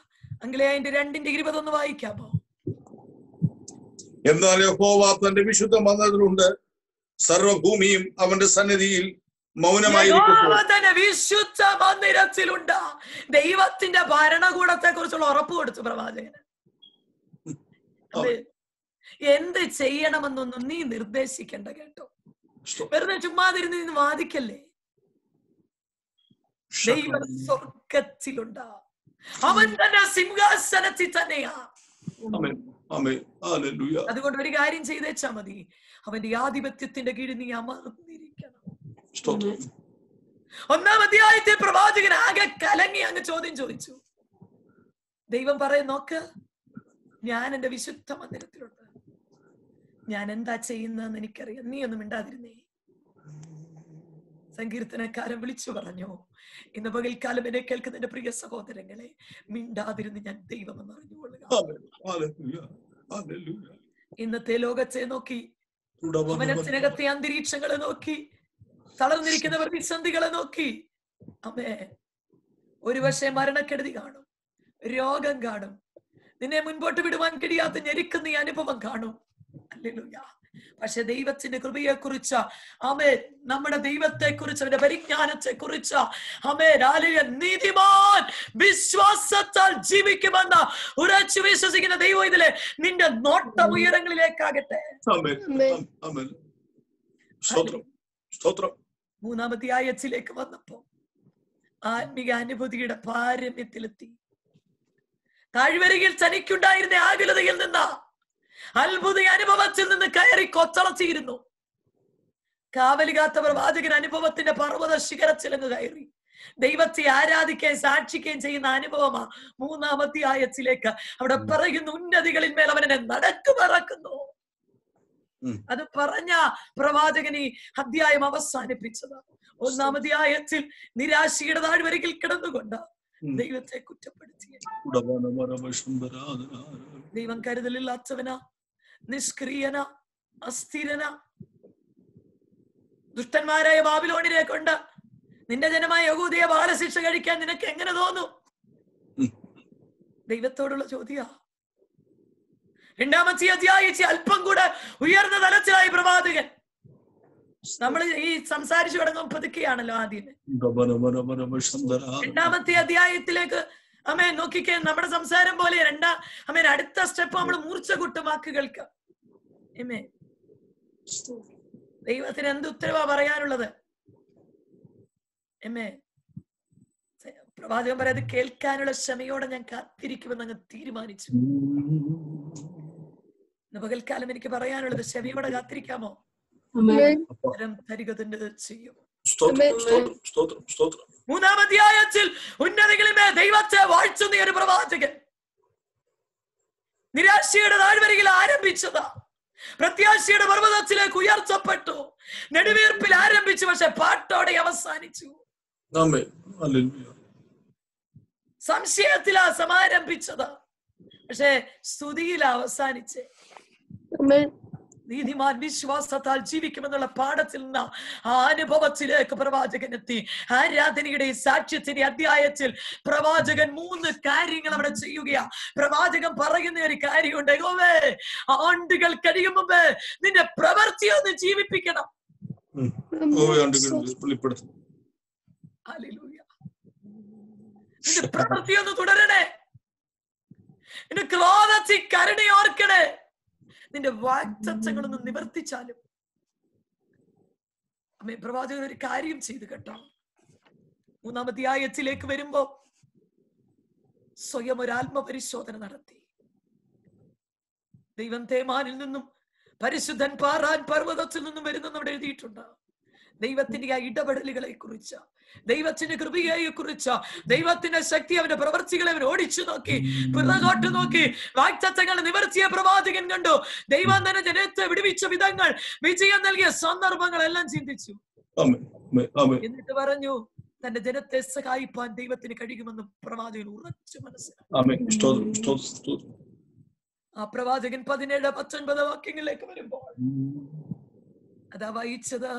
അങ്കിളെ അതിന്റെ 2:20 വായിക്കാമോ? എന്നാൽ യഹോവ തന്റെ വിശുദ്ധ മന്ദിരത്തിലുണ്ട്, സർവ്വഭൂമിയും അവന്റെ സന്നിധിയിൽ മൗനമായിരിക്കും. വിശുദ്ധ മന്ദിരത്തിലുണ്ട്. ദൈവത്തിന്റെ ഭരണകൂടത്തെ കുറിച്ചുള്ള ഉറപ്പ് കൊടുത്തു പ്രവാചകന്. എന്ത് ചെയ്യണമെന്നൊന്നും നീ നിർദ്ദേശിക്കണ്ട കേട്ടോ. വെറുതെ ചുമ്മാതിരുന്ന് നിന്ന് വാദിക്കല്ലേ. ദൈവം സ്വർഗത്തിലുണ്ടാ, അവൻ തന്നെ സിംഹാസനത്തിൽ തന്നെയാ. അതുകൊണ്ട് ഒരു കാര്യം ചെയ്തേച്ചാ മതി, അവന്റെ ആധിപത്യത്തിന്റെ കീഴിൽ നീ അമർന്നിരിക്കണം. 1-ാം അധ്യായത്തിൽ പ്രവാചകൻ ആകെ കലങ്ങി അങ്ങ് ചോദ്യം ചോദിച്ചു. ദൈവം പറയും, നോക്ക്, ഞാൻ എന്റെ വിശുദ്ധ മന്ദിരത്തിലുണ്ട്, ഞാൻ എന്താ ചെയ്യുന്നതെന്ന് എനിക്കറിയാം, നീ ഒന്നും മിണ്ടാതിരുന്നേ. സങ്കീർത്തനക്കാരൻ വിളിച്ചു പറഞ്ഞു, ഇന്ന് പകൽക്കാലം എന്നെ കേൾക്കുന്ന എന്റെ പ്രിയ സഹോദരങ്ങളെ, മിണ്ടാതിരുന്ന് ഞാൻ ദൈവമെന്ന് അറിഞ്ഞുകൊള്ളുക. ഇന്നത്തെ ലോകത്തെ നോക്കി, മനസ്സിനകത്തെ അന്തരീക്ഷങ്ങളെ നോക്കി, തളർന്നിരിക്കുന്ന പ്രതിസന്ധികളെ നോക്കി, അമ്മേ, ഒരുപക്ഷെ മരണക്കെടുതി കാണും, രോഗം കാണും, നിന്നെ മുൻപോട്ട് വിടുവാൻ കഴിയാത്ത ഞെരുക്കുന്ന ഈ അനുഭവം കാണും. ഹല്ലേലൂയ. പക്ഷെ ദൈവത്തിന്റെ കൃപയെ കുറിച്ച്, ആമേ, നമ്മുടെ ദൈവത്തെ കുറിച്ച്, അവന്റെ പരിജ്ഞാനത്തെ കുറിച്ച്, ആമേ, നീതിമാൻ വിശ്വാസത്താൽ ജീവിക്കുമെന്ന ഉറച്ചു വിശ്വസിക്കുന്ന ദൈവം ഇതിലെ നിന്റെ നോട്ടം ഉയരങ്ങളിലേക്കാകട്ടെ. മൂന്നാമത്തെ ആയത്തിലേക്ക് വന്നപ്പോ ആത്മീക അനുഭൂതിയുടെ പാരമ്യത്തിലെത്തി. താഴ്വരയിൽ തനിക്കുണ്ടായിരുന്ന ആകുലതയിൽ നിന്ന്, അത്ഭുത അനുഭവത്തിൽ നിന്ന് കയറി കൊച്ചളച്ചിരുന്നു. കാവലികാത്ത പ്രവാചകൻ അനുഭവത്തിന്റെ പർവ്വത ശിഖരത്തിലങ്ങ് കയറി ദൈവത്തെ ആരാധിക്കുകയും സാക്ഷിക്കുകയും ചെയ്യുന്ന അനുഭവമാ മൂന്നാമത്തെ ആയത്തിലേക്ക്. അവിടെ പറയുന്ന ഉന്നതികളിൽ മേൽ അവനെ നടക്കുമിറക്കുന്നു. അത് പറഞ്ഞ പ്രവാചകൻ ഈ അധ്യായം അവസാനിപ്പിച്ചത്. ഒന്നാമത്തെ ആയത്തിൽ നിരാശയുടെ താഴ്വരയിൽ കിടന്നുകൊണ്ട് ദൈവത്തെ കുറ്റപ്പെടുത്തി. ദൈവം കരുതലില്ലാത്തവനാ, നിഷ്ക്രിയന, അസ്ഥിരന. ദുഷ്ടന്മാരായ ബാബിലോണിനെ കൊണ്ട് നിന്റെ ജനമായ യഹൂദയെ ബാലശിക്ഷ കഴിക്കാൻ നിനക്ക് എങ്ങനെ തോന്നും? ദൈവത്തോടുള്ള ചോദ്യ. രണ്ടാമത്തെ അധ്യായത്തിൽ അല്പം കൂടെ ഉയർന്ന തലത്തിലായി പ്രവാചകൻ. നമ്മൾ ഈ സംസാരിച്ചു തുടങ്ങും പതുക്കെയാണല്ലോ ആദ്യം. രണ്ടാമത്തെ അധ്യായത്തിലേക്ക് അമ്മേ നോക്കിക്കേ, നമ്മുടെ സംസാരം പോലെ അടുത്ത സ്റ്റെപ്പ് നമ്മൾ മൂർച്ച കൂട്ടും വാക്കുകൾക്ക്. ദൈവത്തിന് എന്ത് ഉത്തരവാ പറയാനുള്ളത്? പ്രവാചകൻ പറയാത് കേൾക്കാനുള്ള ക്ഷമയോടെ ഞാൻ കാത്തിരിക്കുമെന്ന് അങ്ങ് തീരുമാനിച്ചു. പകൽക്കാലം എനിക്ക് പറയാനുള്ളത്, ക്ഷമയോടെ കാത്തിരിക്കാമോ? ചെയ്യും. മൂന്നാമധ്യായത്തിൽ ഉന്നതികളിമേ ദൈവത്തെ വാഴ്ത്തുന്ന ഒരു പ്രവാചകൻ നിരാശയുടെ താഴ്വരയിൽ ആരംഭിച്ചതാ, പ്രത്യാശയുടെ പർവ്വതത്തിലേക്ക് ഉയർത്തപ്പെട്ടു. നെടുവീർപ്പിൽ ആരംഭിച്ചു, പക്ഷെ പാട്ടോടെ അവസാനിച്ചു. സംശയത്തിലാ സമാരംഭിച്ചത്, പക്ഷെ സ്തുതിയിലാ അവസാനിച്ചേ. നീതിമാൻ വിശ്വാസത്താൽ ജീവിക്കുമെന്നുള്ള പാഠത്തിൽ നിന്ന് ആ അനുഭവത്തിലേക്ക് പ്രവാചകൻ എത്തി. ആരാധനയുടെ സാക്ഷ്യത്തിന്റെ അധ്യായത്തിൽ പ്രവാചകൻ 3 കാര്യങ്ങൾ അവിടെ ചെയ്യുകയാ. പ്രവാചകൻ പറയുന്ന ഒരു കാര്യമുണ്ട്, യഹോവേ, ആണ്ടുകൾ കഴിയും മുമ്പേ നിന്റെ പ്രവൃത്തി ഒന്ന് ജീവിപ്പിക്കണം. നിന്റെ പ്രവൃത്തി ഒന്ന് തുടരണേ, നിന്റെ ക്രോധത്തിൽ കരുണയോർക്കണേ, നിന്റെ വാഗ്ദത്തങ്ങളൊന്ന് നിവർത്തിച്ചാലും. അമ്മേ, പ്രവാചകൻ ഒരു കാര്യം ചെയ്തു കേട്ടോ. മൂന്നാമത്തെ ആയത്തിലേക്ക് വരുമ്പോ സ്വയം ഒരു ആത്മപരിശോധന നടത്തി. ദൈവം തേമാനിൽ നിന്നും പരിശുദ്ധൻ പാറാൻ പർവ്വതത്തിൽ നിന്നും വരുന്നെന്ന് അവിടെ എഴുതിയിട്ടുണ്ട്. ദൈവത്തിന്റെ ആ ഇടപെടലുകളെ കുറിച്ച്, ദൈവത്തിന്റെ കൃപയെ കുറിച്ച്, ദൈവത്തിന്റെ ശക്തി, അവന്റെ പ്രവർത്തികളെ അവൻ ഓടിച്ചു നോക്കി, പിറകോട്ട് നോക്കി. വാഗ്ദത്തങ്ങൾ നിവർത്തിയ പ്രവാചകൻ കണ്ടു. ദൈവം തന്നെ ജനത്തെ വിടുവിച്ച വിധങ്ങൾ, വിജയം നൽകിയ സന്ദർഭങ്ങളെല്ലാം ചിന്തിച്ചു. എന്നിട്ട് പറഞ്ഞു, തന്റെ ജനത്തെ സഹായിപ്പാൻ ദൈവത്തിന് കഴിയുമെന്ന് പ്രവാചകൻ ഉറച്ചു മനസ്സിലാക്കി. ആ പ്രവാചകൻ 17-19 വാക്യങ്ങളിലേക്ക് വരുമ്പോൾ അതാ വായിച്ചത്,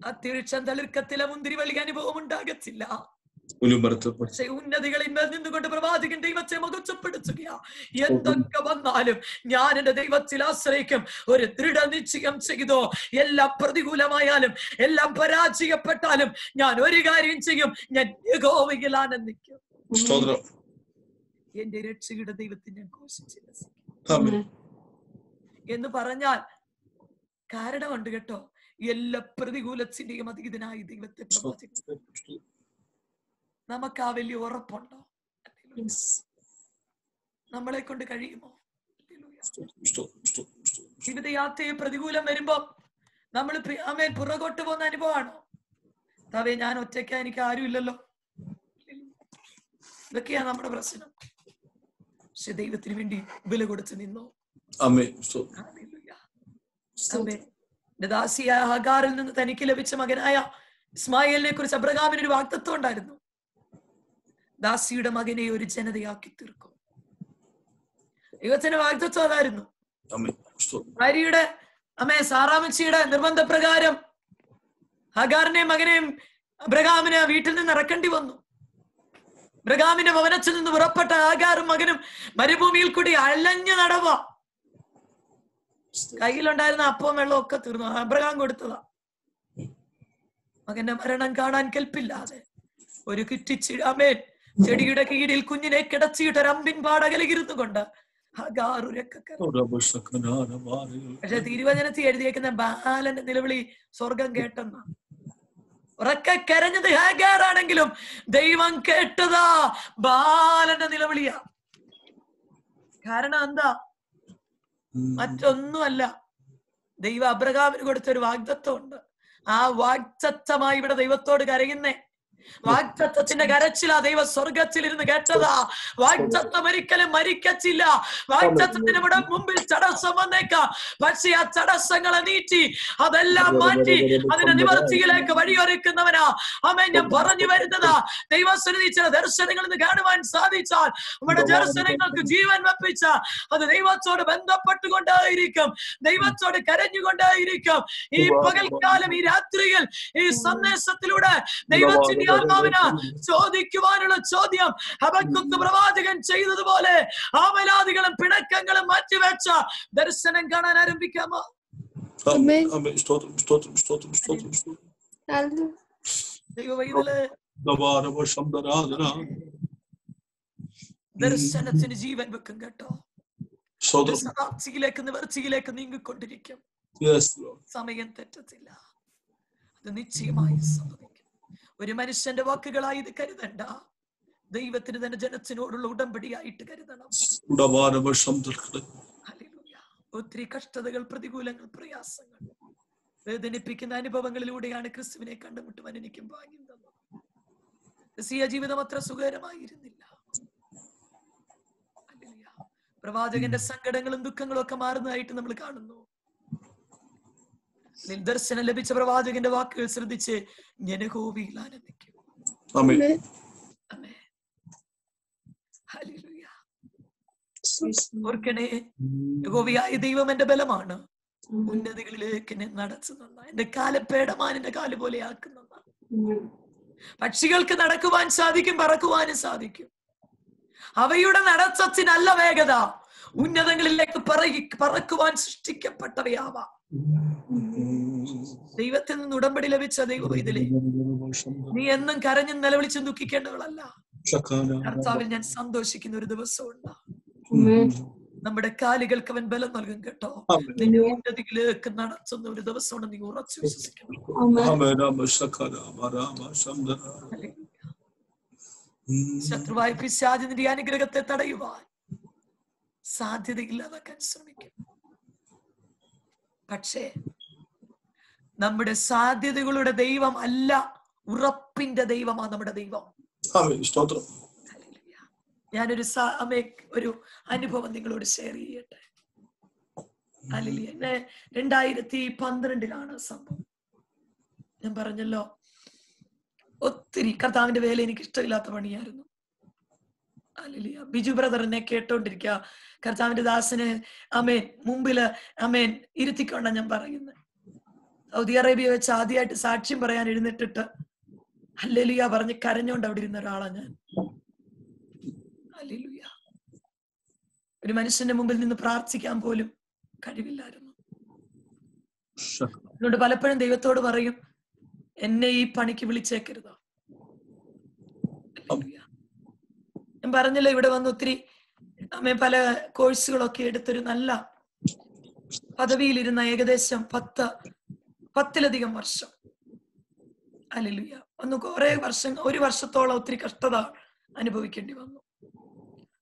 അത്യുരുക്ഷം തളിർക്കത്തിലെ മുന്തിരിവള്ളി അനുഭവം ഉണ്ടാകത്തില്ല. പക്ഷെ ഉന്നതികളിൽ നിന്നുകൊണ്ട് പ്രവാചകൻ ദൈവത്തെ മഹത്വപ്പെടുത്തുകയാ. എന്തൊക്കെ വന്നാലും ഞാൻ എന്റെ ദൈവത്തിൽ ആശ്രയിക്കും. ഒരു ദൃഢനിശ്ചയം ചെയ്തോ, എല്ലാം പ്രതികൂലമായാലും എല്ലാം പരാജയപ്പെട്ടാലും ഞാൻ ഒരു കാര്യം ചെയ്യും, ഞാൻ യഹോവയിൽ ആനന്ദിക്കും. എന്റെ രക്ഷയുടെ ദൈവത്തെ ഞാൻ ഘോഷിച്ചില്ല എന്ന് പറഞ്ഞാൽ കാരണമുണ്ട് കേട്ടോ. എല്ലാ പ്രതികൂലത്തിന്റെയും അതീതനായി ദൈവത്തെ പ്രവചിക്കുന്നു. നമുക്ക് ആ വലിയ ഉറപ്പുണ്ടോ? നമ്മളെ കൊണ്ട് കഴിയുമോ? ജീവിതയാത്രയെ പ്രതികൂലം വരുമ്പോ നമ്മൾ പുറകോട്ട് പോകുന്ന അനുഭവമാണോ? താവേ, ഞാൻ ഒറ്റയ്ക്ക്, എനിക്ക് ആരും ഇല്ലല്ലോ. ഇതൊക്കെയാ നമ്മുടെ പ്രശ്നം. പക്ഷെ ദൈവത്തിന് വേണ്ടി വില കൊടുത്ത് നിന്നോ. ദാസിയായ ഹഗാറിൽ നിന്ന് തനിക്ക് ലഭിച്ച മകനായ ഇസ്മായിലിനെ കുറിച്ച് അബ്രഹാമിന് ഒരു വാഗ്ദത്വം ഉണ്ടായിരുന്നു. ദാസിയുടെ മകനെ ഒരു ജനതയാക്കി തീർക്കും. ദൈവത്തിന്റെ വാഗ്ദത്വം അതായിരുന്നു. ഭാര്യയുടെ സാറാമച്ചിയുടെ നിർബന്ധപ്രകാരം ഹഗാറിനെയും മകനെയും അബ്രഹാമിന് വീട്ടിൽ നിന്ന് ഇറക്കേണ്ടി വന്നു. അബ്രഹാമിന്റെ ഭവനത്തിൽ നിന്ന് പുറപ്പെട്ട ഹഗാറും മകനും മരുഭൂമിയിൽ കൂടി അലഞ്ഞു നടവ. കയ്യിലുണ്ടായിരുന്ന അപ്പവും വെള്ളവും ഒക്കെ തീർന്നു. അബ്രഹാം കൊടുത്തതാ. മകന്റെ മരണം കാണാൻ കെൽപ്പില്ലാതെ ഒരു കുറ്റിച്ചിഴാമേൽ ചെടിയുടെ കീഴിൽ കുഞ്ഞിനെ കിടച്ചിട്ട് ഒരു അമ്പിൻ പാടകലിരുന്നു കൊണ്ട് ഹഗാർ പക്ഷെ തിരുവചനത്തിൽ എഴുതിയേക്കുന്ന ബാലന്റെ നിലവിളി സ്വർഗം കേട്ടെന്ന. ഉറക്കെ കരഞ്ഞത് ഹാഗാർ ആണെങ്കിലും ദൈവം കേട്ടതാ ബാലന്റെ നിലവിളിയാ. കാരണം എന്താ? മറ്റൊന്നുമല്ല, ദൈവം അബ്രഹാമിന് കൊടുത്തൊരു വാഗ്ദത്വം ഉണ്ട്. ആ വാഗ്ദത്തമായി ഇവിടെ ദൈവത്തോട് കരയുന്നേ. വാഗ്ദത്തത്തിന്റെ കരച്ചിലാ ദൈവ സ്വർഗത്തിലിരുന്ന് കേട്ടതാ. വാഗ്ദത്തം ഒരിക്കലും മരിക്കത്തില്ല. വാഗ്ദത്തത്തിന് മുമ്പിൽ തടസ്സം വന്നേക്കാം, പക്ഷെ ആ തടസ്സങ്ങളെ നീട്ടി അതെല്ലാം മാറ്റി അതിന്റെ നിവർത്തിയിലേക്ക് വഴിയൊരുക്കുന്നവനാ. അമ്മേ, ഞാൻ പറഞ്ഞു വരുന്നതാ, ദൈവസന്നിധി ചില ദർശനങ്ങൾ ഇന്ന് കാണുവാൻ സാധിച്ചാൽ നമ്മുടെ ദർശനങ്ങൾക്ക് ജീവൻ വെപ്പിച്ച അത് ദൈവത്തോട് ബന്ധപ്പെട്ടുകൊണ്ടേയിരിക്കും, ദൈവത്തോട് കരഞ്ഞുകൊണ്ടേയിരിക്കും. ഈ പകൽക്കാലം, ഈ രാത്രിയിൽ, ഈ സന്ദേശത്തിലൂടെ ദൈവത്തിന്റെ ആത്മാവിന് ചോദിക്കുവാനുള്ള ചോദ്യം ഹബക്കൂക്ക് പ്രവാചകൻ ചെയ്തതുപോലെ ആമലാദികളും പിണക്കങ്ങളും മാറ്റിവെച്ച ദർശനം കാണാൻ ആരംഭിക്കാമോ? ദർശനത്തിന് ജീവൻ വെക്കും കേട്ടോ. സാക്ഷിയിലേക്ക് നിവർത്തിയിലേക്ക് നീങ്ങിക്കൊണ്ടിരിക്കും. സമയം തെറ്റത്തില്ല, അത് നിശ്ചയമായി സംഭവിക്കും. ഒരു മനുഷ്യന്റെ വാക്കുകളായി ഇത് കരുതണ്ട, ദൈവത്തിന് തന്നെ ജനത്തിനോടുള്ള ഉടമ്പടിയായിട്ട് കരുതണം. ഒത്തിരി കഷ്ടതകൾ, പ്രതികൂലങ്ങൾ, പ്രയാസങ്ങൾ, വേദനിപ്പിക്കുന്ന അനുഭവങ്ങളിലൂടെയാണ് ക്രിസ്തുവിനെ കണ്ടുമുട്ടുവാൻ എനിക്കും ഭാഗ്യം തന്നത്. ക്രിസ്തീയ ജീവിതം അത്ര സുഖകരമായിരുന്നില്ല. പ്രവാചകന്റെ സങ്കടങ്ങളും ദുഃഖങ്ങളും ഒക്കെ മാറുന്നതായിട്ട് നമ്മൾ കാണുന്നു. ദർശനം ലഭിച്ച പ്രവാചകന്റെ വാക്കുകൾ ശ്രദ്ധിച്ച് ഞാൻ യഹോവയിൽ ആനന്ദിക്കും. ഓർക്കണേ, യഹോവയായ ദൈവം എന്റെ ബലമാണ്, ഉന്നതികളിലേക്ക് എന്നെ നടത്തുന്ന, എന്റെ കാലപ്പേടമാൻ എന്റെ കാല് പോലെ ആക്കുന്ന. പക്ഷികൾക്ക് നടക്കുവാൻ സാധിക്കും, പറക്കുവാനും സാധിക്കും. അവയുടെ നടത്തത്തിനല്ല വേഗത, ഉന്നതങ്ങളിലേക്ക് പറക്കുവാൻ സൃഷ്ടിക്കപ്പെട്ടവയാവാം. ദൈവത്തിൽ നിന്ന് ഉടമ്പടി ലഭിച്ച ദൈവവൈതലേ, നീ എന്നും കരഞ്ഞും നിലവിളിച്ചും ദുഃഖിക്കേണ്ടവളല്ല. കർത്താവിൽ ഞാൻ സന്തോഷിക്കുന്ന ഒരു ദിവസമുണ്ട്. നമ്മുടെ കാലുകൾക്ക് അവൻ ബലം നൽകും കേട്ടോ. നിന്നെ ഉന്നതിയിലേക്ക് നടത്തുന്ന ഒരു ദിവസമാണ്, നീ ഉറച്ചു വിശ്വസിക്കണം. ശത്രുവായ പിശാചിന്റെ അനുഗ്രഹത്തെ തടയുവാൻ സാധ്യതയില്ലാതാക്കാൻ ശ്രമിക്കും. പക്ഷേ നമ്മുടെ സാധ്യതകളുടെ ദൈവം അല്ല, ഉറപ്പിന്റെ ദൈവമാണ് നമ്മുടെ ദൈവം. ഞാനൊരു ഒരു അനുഭവം നിങ്ങളോട് ഷെയർ ചെയ്യട്ടെ. എന്നെ 2012 സംഭവം. ഞാൻ പറഞ്ഞല്ലോ, ഒത്തിരി കർത്താവിന്റെ വേല എനിക്ക് ഇഷ്ടമില്ലാത്ത പണിയായിരുന്നു. ബിജു ബ്രദർ എന്നെ കേട്ടോണ്ടിരിക്കുക, കർത്താവിന്റെ ദാസന് മുമ്പില് ഇരുത്തിക്കൊണ്ട ഞാൻ പറയുന്നത്. സൗദി അറേബ്യ വെച്ച് ആദ്യമായിട്ട് സാക്ഷ്യം പറയാൻ എഴുന്നേറ്റിട്ട് ഹല്ലേലൂയ പറഞ്ഞ് കരഞ്ഞോണ്ട് അവിടെ ഇരുന്ന ഒരാളാ ഞാൻ. ഹല്ലേലൂയ. ഒരു മനുഷ്യന്റെ മുമ്പിൽ നിന്ന് പ്രാർത്ഥിക്കാൻ പോലും കഴിവില്ലായിരുന്നു. അതുകൊണ്ട് പലപ്പോഴും ദൈവത്തോട് പറയും, എന്നെ ഈ പണിക്ക് വിളിച്ചേക്കരുതോ. ഞാൻ പറഞ്ഞല്ലോ, ഇവിടെ വന്ന് ഒത്തിരി പല കോഴ്സുകളൊക്കെ എടുത്തൊരു നല്ല പദവിയിലിരുന്ന ഏകദേശം 10-ലധികം വർഷം. ഹല്ലേലൂയ. ഒന്ന് കുറെ വർഷം, ഒരു വർഷത്തോളം ഒത്തിരി കഷ്ടത അനുഭവിക്കേണ്ടി വന്നു.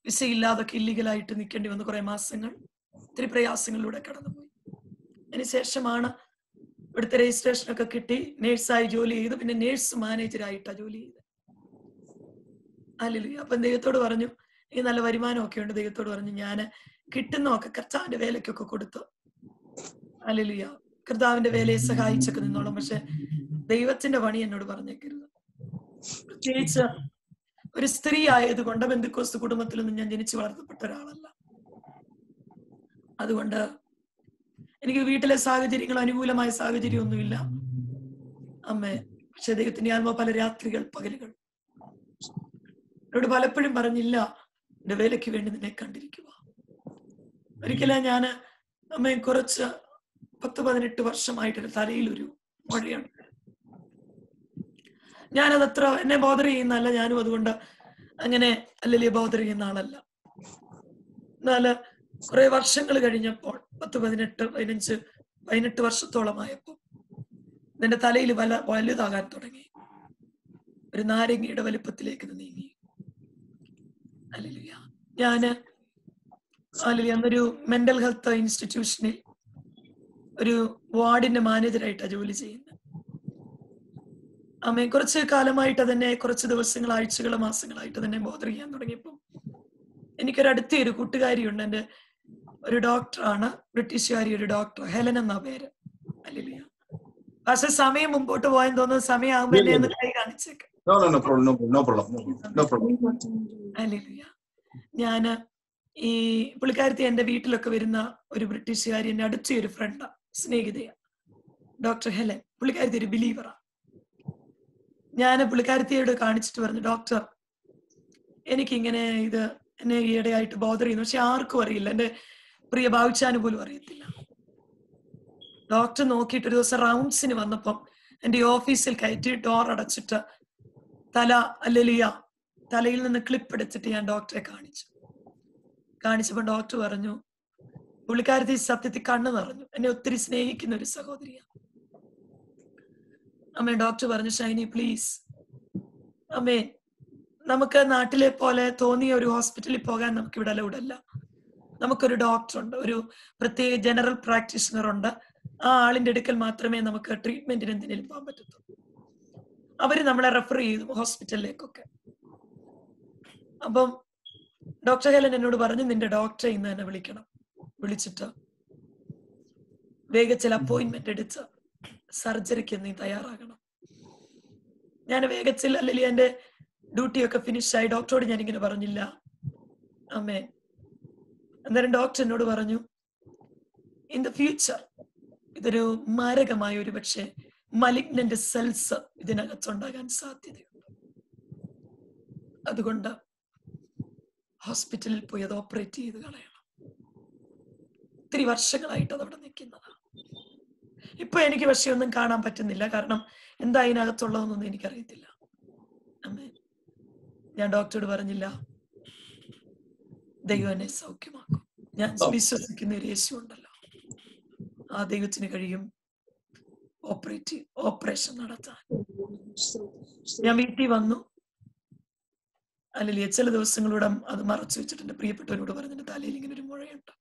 വിസയില്ലാതൊക്കെ ഇല്ലീഗലായിട്ട് നിൽക്കേണ്ടി വന്നു. കുറെ മാസങ്ങൾ ഒത്തിരി പ്രയാസങ്ങളിലൂടെ കടന്നുപോയി. അതിനുശേഷമാണ് ഇവിടുത്തെ രജിസ്ട്രേഷനൊക്കെ കിട്ടി, നേഴ്സായി ജോലി ചെയ്തു. പിന്നെ നേഴ്സ് മാനേജറായിട്ടാണ് ജോലി ചെയ്തത്. ഹല്ലേലൂയ. അപ്പം ദൈവത്തോട് പറഞ്ഞു, ഈ നല്ല വരുമാനമൊക്കെ ഉണ്ട്. ദൈവത്തോട് പറഞ്ഞു, ഞാൻ കിട്ടുന്നതൊക്കെ കർത്താവിന്റെ വേലയ്ക്കൊക്കെ കൊടുത്തു. ഹല്ലേലൂയ. കർത്താവിന്റെ വേലയെ സഹായിച്ചൊക്കെ നിന്നോളാം. പക്ഷെ ദൈവത്തിന്റെ പണി എന്നോട് പറഞ്ഞേക്കരുത്. പ്രത്യേകിച്ച് ഒരു സ്ത്രീ ആയതുകൊണ്ട് ബന്ധുക്കോസ്ത് കുടുംബത്തിൽ നിന്ന് ഞാൻ ജനിച്ചു വളർത്തപ്പെട്ട ഒരാളല്ല. അതുകൊണ്ട് എനിക്ക് വീട്ടിലെ സാഹചര്യങ്ങൾ, അനുകൂലമായ സാഹചര്യം ഒന്നുമില്ല അമ്മേ. പക്ഷെ ദൈവത്തിന്റെ ആത്മാവ് പല രാത്രികൾ പകലുകൾ എന്നോട് പലപ്പോഴും പറഞ്ഞില്ല, എന്റെ വേലയ്ക്ക് വേണ്ടി നിന്നെ കണ്ടിരിക്കുക. ഒരിക്കലും ഞാന് അമ്മ കുറച്ച് 10-18 വർഷമായിട്ട് തലയിൽ ഒരു മഴയാണ്. ഞാനതത്ര എന്നെ ബോധർ ചെയ്യുന്നല്ല, ഞാനും അതുകൊണ്ട് അങ്ങനെ അല്ലെങ്കിൽ ബോധർ ചെയ്യുന്ന ആളല്ല. എന്നാല് കുറെ വർഷങ്ങൾ കഴിഞ്ഞപ്പോൾ 18 വർഷത്തോളമായപ്പോ എന്റെ തലയിൽ വലുതാകാൻ തുടങ്ങി. ഒരു നാരങ്ങയുടെ വലുപ്പത്തിലേക്ക് നീങ്ങി. ഹല്ലേലൂയ. ഞാന് അന്നൊരു മെന്റൽ ഹെൽത്ത് ഇൻസ്റ്റിറ്റ്യൂഷനിൽ ഒരു വാർഡിന്റെ മാനേജറായിട്ടാണ് ജോലി ചെയ്യുന്നത്. അമ്മ കുറച്ച് കാലമായിട്ട് തന്നെ, കുറച്ച് ദിവസങ്ങൾ, ആഴ്ചകൾ, മാസങ്ങളായിട്ട് തന്നെ ബോധർ ചെയ്യാൻ തുടങ്ങിയപ്പോൾ എനിക്കൊരടുത്ത ഒരു കൂട്ടുകാരിയുണ്ട്. എന്റെ ഒരു ഡോക്ടറാണ്, ബ്രിട്ടീഷുകാരി ഒരു ഡോക്ടർ, ഹെലൻ എന്നാ പേര്. ഹല്ലേലൂയ. പക്ഷെ സമയം മുമ്പോട്ട് പോയെന്ന് തോന്നുന്നു. സമയമാകുമ്പോ എന്നെ ഒന്ന് കൈ കാണിച്ചേക്ക്. ഹല്ലേലൂയ. ഞാന് ഈ പുള്ളിക്കാരത്തി എന്റെ വീട്ടിലൊക്കെ വരുന്ന ഒരു ബ്രിട്ടീഷുകാരി, എന്റെ അടുത്ത ഒരു ഫ്രണ്ടാ, സ്നേഹിതയാ, ഡോക്ടർ ഹെലൻ. പുള്ളിക്കാരത്തി ഒരു ബിലീവറാ. ഞാൻ പുള്ളിക്കാരത്തിയോട് കാണിച്ചിട്ട് പറഞ്ഞു, ഡോക്ടർ എനിക്കിങ്ങനെ ഇത് എന്നെ ഈയിടെയായിട്ട് ബോധർ ചെയ്യുന്നു, പക്ഷെ ആർക്കും അറിയില്ല, എന്റെ പ്രിയ ഭാവിച്ചാന് പോലും അറിയത്തില്ല. ഡോക്ടർ നോക്കിയിട്ട് ഒരു ദിവസം റൗണ്ട്സിന് വന്നപ്പം എന്റെ ഓഫീസിൽ കയറ്റി ഡോർ അടച്ചിട്ട് തലയിൽ നിന്ന് ക്ലിപ്പ് എടുത്തിട്ട് ഞാൻ ഡോക്ടറെ കാണിച്ചപ്പോ ഡോക്ടർ പറഞ്ഞു, പുള്ളിക്കാരത്തി സത്യത്തിൽ കണ്ണു നിറഞ്ഞു. എന്നെ ഒത്തിരി സ്നേഹിക്കുന്ന ഒരു സഹോദരിയാണ് അമ്മേ. ഡോക്ടർ പറഞ്ഞു, ഷൈനി പ്ലീസ് അമ്മേ, നമുക്ക് നാട്ടിലെ പോലെ തോന്നിയ ഒരു ഹോസ്പിറ്റലിൽ പോകാൻ നമുക്ക് ഇവിടെ അലൗഡല്ല. നമുക്കൊരു ഡോക്ടറുണ്ട്, ഒരു പ്രത്യേക ജനറൽ പ്രാക്ടീഷണർ ഉണ്ട്. ആ ആളിന്റെ അടുക്കൽ മാത്രമേ നമുക്ക് ട്രീറ്റ്മെന്റിന് എന്തിനേലും പോകാൻ പറ്റത്തുള്ളൂ. അവര് നമ്മളെ റെഫർ ചെയ്തു ഹോസ്പിറ്റലിലേക്കൊക്കെ. അപ്പം ഡോക്ടർ ഹെലൻ എന്നോട് പറഞ്ഞു, നിന്റെ ഡോക്ടറെ ഇന്ന് തന്നെ വിളിച്ചിട്ട് വേഗത്തിൽ അപ്പോയിന്റ്മെന്റ് എടുത്ത് സർജറിക്ക് നീ തയ്യാറാകണം. ഞാൻ വേഗത്തിൽ എന്റെ ഡ്യൂട്ടിയൊക്കെ ഫിനിഷായി. ഡോക്ടറോട് ഞാൻ ഇങ്ങനെ പറഞ്ഞില്ല അമ്മേ. അന്നേരം ഡോക്ടർ എന്നോട് പറഞ്ഞു, ഇൻ ദ ഫ്യൂച്ചർ ഇതൊരു മാരകമായ ഒരു പക്ഷേ മലിഗ്നന്റ് സെൽസ് ഇതിനകത്തുണ്ടാകാൻ സാധ്യതയുണ്ട്. അതുകൊണ്ട് ഹോസ്പിറ്റലിൽ പോയി അത് ഓപ്പറേറ്റ് ചെയ്ത് കളയണം. ഒത്തിരി വർഷങ്ങളായിട്ട് അതവിടെ നിൽക്കുന്നതാണ്. ഇപ്പൊ എനിക്ക് പക്ഷെ ഒന്നും കാണാൻ പറ്റുന്നില്ല, കാരണം എന്താ അതിനകത്തുള്ളതെന്നൊന്നും എനിക്കറിയത്തില്ല അമ്മേ. ഞാൻ ഡോക്ടറോട് പറഞ്ഞില്ല, ദൈവം എന്നെ സൗഖ്യമാക്കും. ഞാൻ വിശ്വസിക്കുന്ന ഒരു യേശു ഉണ്ടല്ലോ, ആ ദൈവത്തിന് കഴിയും ഓപ്പറേഷൻ നടത്താൻ. ഞാൻ വീട്ടിൽ വന്നു. അല്ലെങ്കിൽ ചില ദിവസങ്ങളൂടെ അത് മറച്ചു വെച്ചിട്ട് എന്റെ പ്രിയപ്പെട്ടവരോട് പറഞ്ഞു, എന്റെ തലയിൽ ഇങ്ങനെ ഒരു മുഴയുണ്ട്.